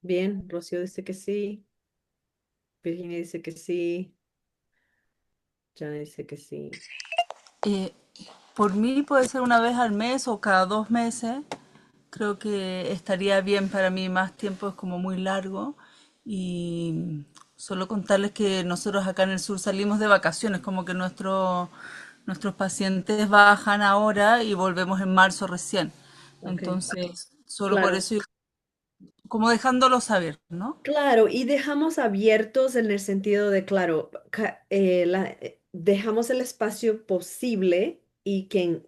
Bien, Rocío dice que sí, Virginia dice que sí, Jana dice que sí. Eh, por mí puede ser una vez al mes o cada 2 meses. Creo que estaría bien para mí, más tiempo es como muy largo. Y solo contarles que nosotros acá en el sur salimos de vacaciones, como que nuestros pacientes bajan ahora y volvemos en marzo recién. Ok, Entonces, solo por claro. eso, como dejándolo saber, ¿no? Claro, y dejamos abiertos en el sentido de, claro, dejamos el espacio posible y quien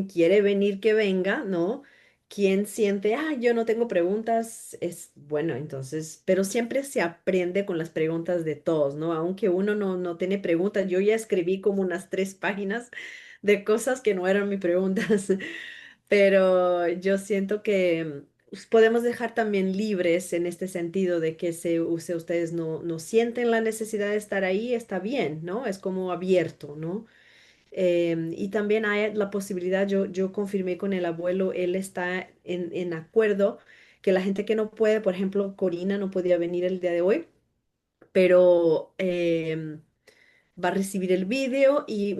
quiere venir, que venga, ¿no? Quien siente, ah, yo no tengo preguntas, es bueno, entonces, pero siempre se aprende con las preguntas de todos, ¿no? Aunque uno no tiene preguntas, yo ya escribí como unas 3 páginas de cosas que no eran mis preguntas. Pero yo siento que podemos dejar también libres en este sentido de que si ustedes no sienten la necesidad de estar ahí, está bien, ¿no? Es como abierto, ¿no? Y también hay la posibilidad, yo confirmé con el abuelo, él está en acuerdo que la gente que no puede, por ejemplo, Corina no podía venir el día de hoy, pero va a recibir el vídeo y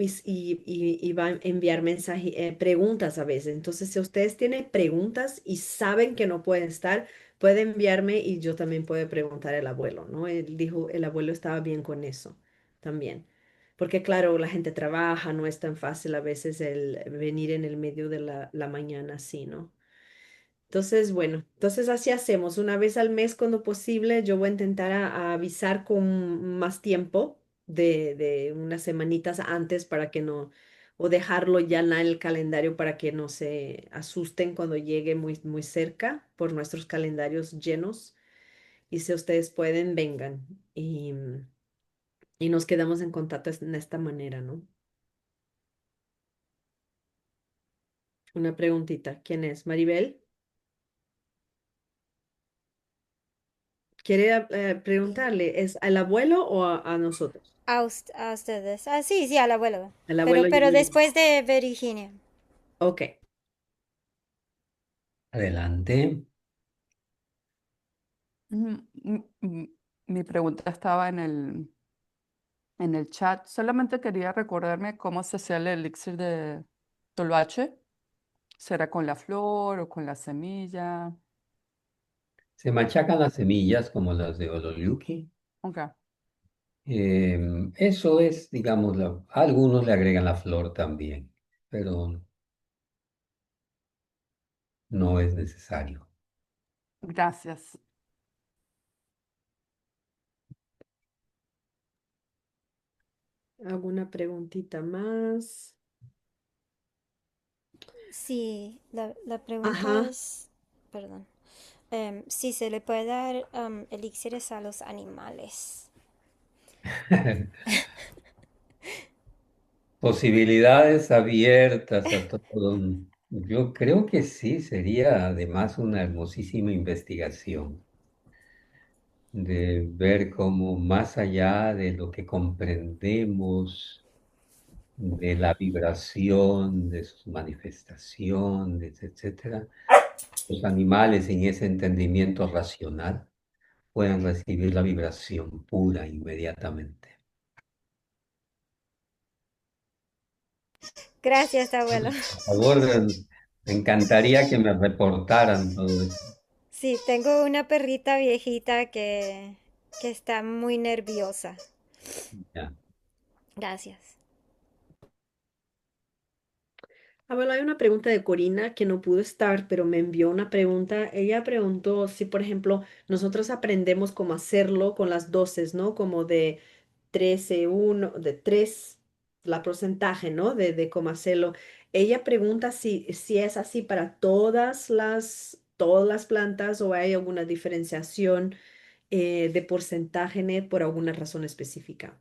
va a enviar mensajes, preguntas a veces. Entonces, si ustedes tienen preguntas y saben que no pueden estar, pueden enviarme y yo también puedo preguntar al abuelo, ¿no? Él dijo, el abuelo estaba bien con eso también. Porque claro, la gente trabaja, no es tan fácil a veces el venir en el medio de la mañana así, ¿no? Entonces, bueno, entonces así hacemos. Una vez al mes, cuando posible, yo voy a intentar a avisar con más tiempo de unas semanitas antes para que no, o dejarlo ya en el calendario para que no se asusten cuando llegue muy, muy cerca por nuestros calendarios llenos. Y si ustedes pueden, vengan. Y nos quedamos en contacto en esta manera, ¿no? Una preguntita. ¿Quién es? ¿Maribel? ¿Quiere preguntarle? ¿Es al abuelo o a nosotros? A ustedes. Ah, sí, sí, al abuelo. El abuelo ya Pero lo llamó. después de Virginia. Ok. Adelante. Mm, Mi pregunta estaba en el chat. Solamente quería recordarme cómo se hacía el elixir de toloache. ¿Será con la flor o con la semilla? Se machacan las semillas como las de Ololiuki. Ok, Eso es, digamos, algunos le agregan la flor también, pero no es necesario. gracias. ¿Alguna preguntita más? Sí, la pregunta Ajá. es, perdón, si se le puede dar elixires a los animales. Posibilidades abiertas a todo. Yo creo que sí, sería además una hermosísima investigación de ver cómo más allá de lo que comprendemos, de la vibración, de sus manifestaciones, etcétera, los animales en ese entendimiento racional puedan recibir la vibración pura inmediatamente. Gracias, abuelo. Por favor, me encantaría que me reportaran todo esto. Sí, tengo una perrita viejita que está muy nerviosa. Ya. Gracias. Ah, bueno, hay una pregunta de Corina que no pudo estar, pero me envió una pregunta. Ella preguntó si, por ejemplo, nosotros aprendemos cómo hacerlo con las dosis, ¿no? Como de 13 1 de 3 la porcentaje, ¿no? De cómo hacerlo. Ella pregunta si es así para todas las plantas o hay alguna diferenciación de porcentaje net por alguna razón específica.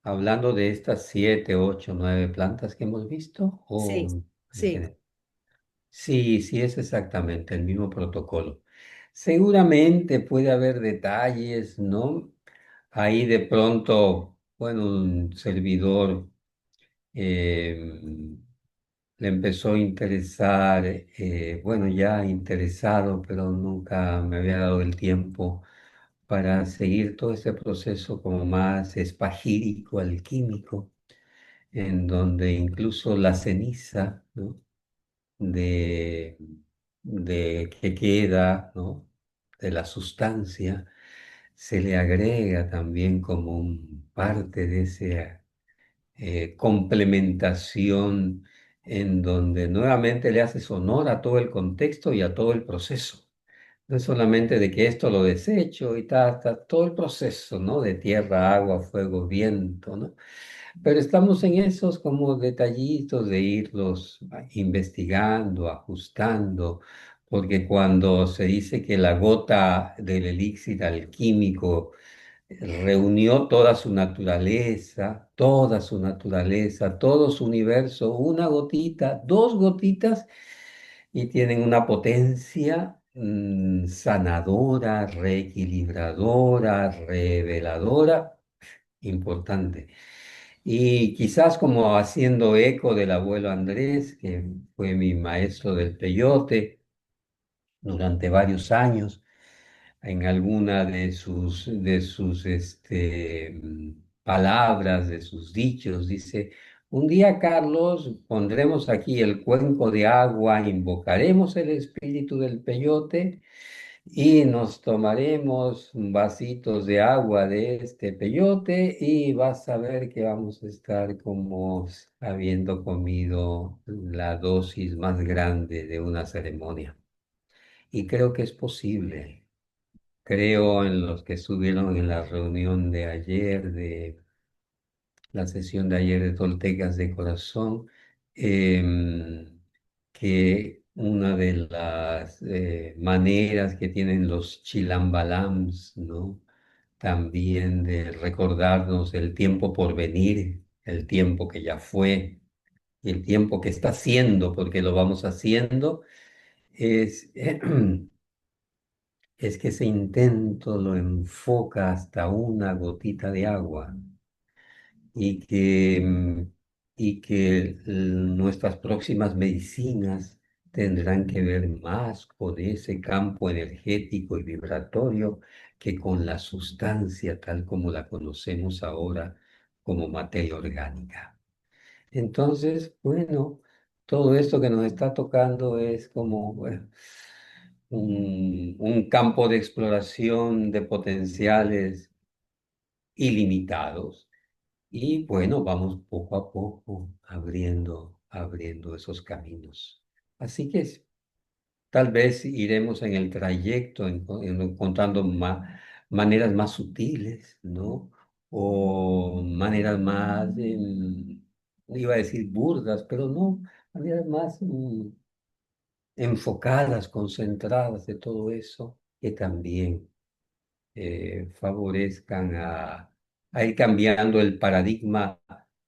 Hablando de estas 7, 8, 9 plantas que hemos visto, o Sí, en sí. general. Sí, sí, es exactamente el mismo protocolo. Seguramente puede haber detalles, ¿no? Ahí de pronto, bueno, un servidor eh, le empezó a interesar, bueno, ya interesado, pero nunca me había dado el tiempo para seguir todo ese proceso como más espagírico, alquímico, en donde incluso la ceniza, ¿no? de, de que queda, ¿no? De la sustancia, se le agrega también como parte de esa complementación en donde nuevamente le haces honor a todo el contexto y a todo el proceso. No es solamente de que esto lo desecho y todo el proceso, ¿no? De tierra, agua, fuego, viento, ¿no? Pero estamos en esos como detallitos de irlos investigando, ajustando, porque cuando se dice que la gota del elixir alquímico reunió toda su naturaleza, todo su universo, una gotita, dos gotitas, y tienen una potencia sanadora, reequilibradora, reveladora, importante. Y quizás como haciendo eco del abuelo Andrés, que fue mi maestro del peyote durante varios años, en alguna palabras, de sus dichos. Dice, un día, Carlos, pondremos aquí el cuenco de agua, invocaremos el espíritu del peyote y nos tomaremos vasitos de agua de este peyote y vas a ver que vamos a estar como habiendo comido la dosis más grande de una ceremonia. Y creo que es posible. Creo en los que estuvieron en la reunión de ayer, de la sesión de ayer de Toltecas de Corazón, em, que una de las maneras que tienen los chilambalams, ¿no? También de recordarnos el tiempo por venir, el tiempo que ya fue y el tiempo que está haciendo, porque lo vamos haciendo, es es que ese intento lo enfoca hasta una gotita de agua y que nuestras próximas medicinas tendrán que ver más con ese campo energético y vibratorio que con la sustancia tal como la conocemos ahora como materia orgánica. Entonces, bueno, todo esto que nos está tocando es como bueno, un campo de exploración de potenciales ilimitados. Y bueno, vamos poco a poco abriendo esos caminos. Así que tal vez iremos en el trayecto encontrando maneras más sutiles, ¿no? O maneras más, iba a decir burdas, pero no, maneras más enfocadas, concentradas de todo eso, que también favorezcan a ir cambiando el paradigma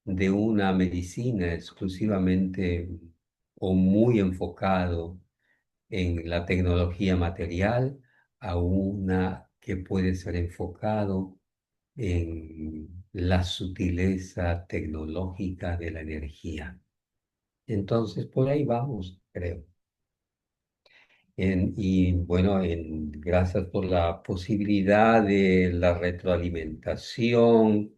de una medicina exclusivamente o muy enfocado en la tecnología material a una que puede ser enfocado en la sutileza tecnológica de la energía. Entonces, por ahí vamos, creo. Y bueno, gracias por la posibilidad de la retroalimentación,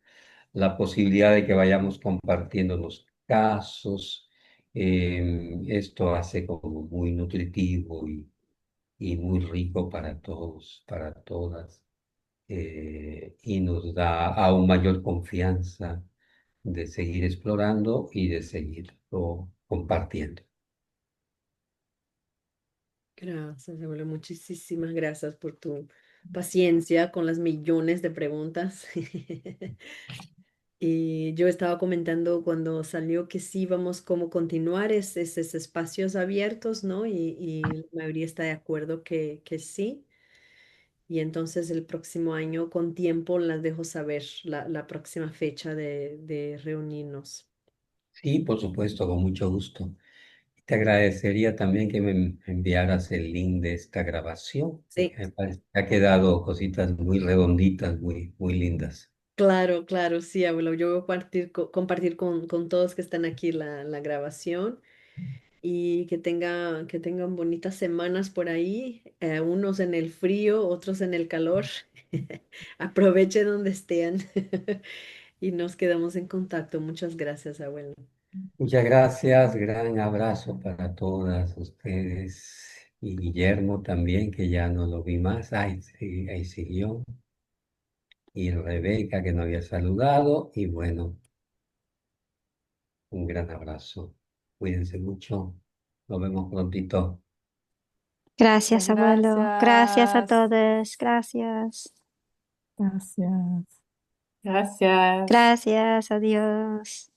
la posibilidad de que vayamos compartiendo los casos. Esto hace como muy nutritivo y muy rico para todos, para todas, y nos da aún mayor confianza de seguir explorando y de seguirlo compartiendo. Gracias, abuelo. Muchísimas gracias por tu paciencia con las millones de preguntas. Y yo estaba comentando cuando salió que sí vamos como continuar esos espacios abiertos, ¿no? Y la mayoría está de acuerdo que sí. Y entonces el próximo año con tiempo las dejo saber la próxima fecha de reunirnos. Sí, por supuesto, con mucho gusto. Te agradecería también que me enviaras el link de esta grabación, porque Sí, me parece que ha quedado cositas muy redonditas, muy lindas. claro, claro, sí, abuelo. Yo voy a compartir con todos que están aquí la grabación. Y que tengan bonitas semanas por ahí, unos en el frío, otros en el calor. Aprovechen donde estén y nos quedamos en contacto. Muchas gracias, abuelo. Muchas gracias, gran abrazo para todas ustedes y Guillermo también, que ya no lo vi más, ahí siguió, y Rebeca, que no había saludado, y bueno, un gran abrazo. Cuídense mucho, nos vemos prontito. Muchas Gracias, abuelo. Gracias a gracias. todos. Gracias. Gracias. Gracias. Gracias. Adiós.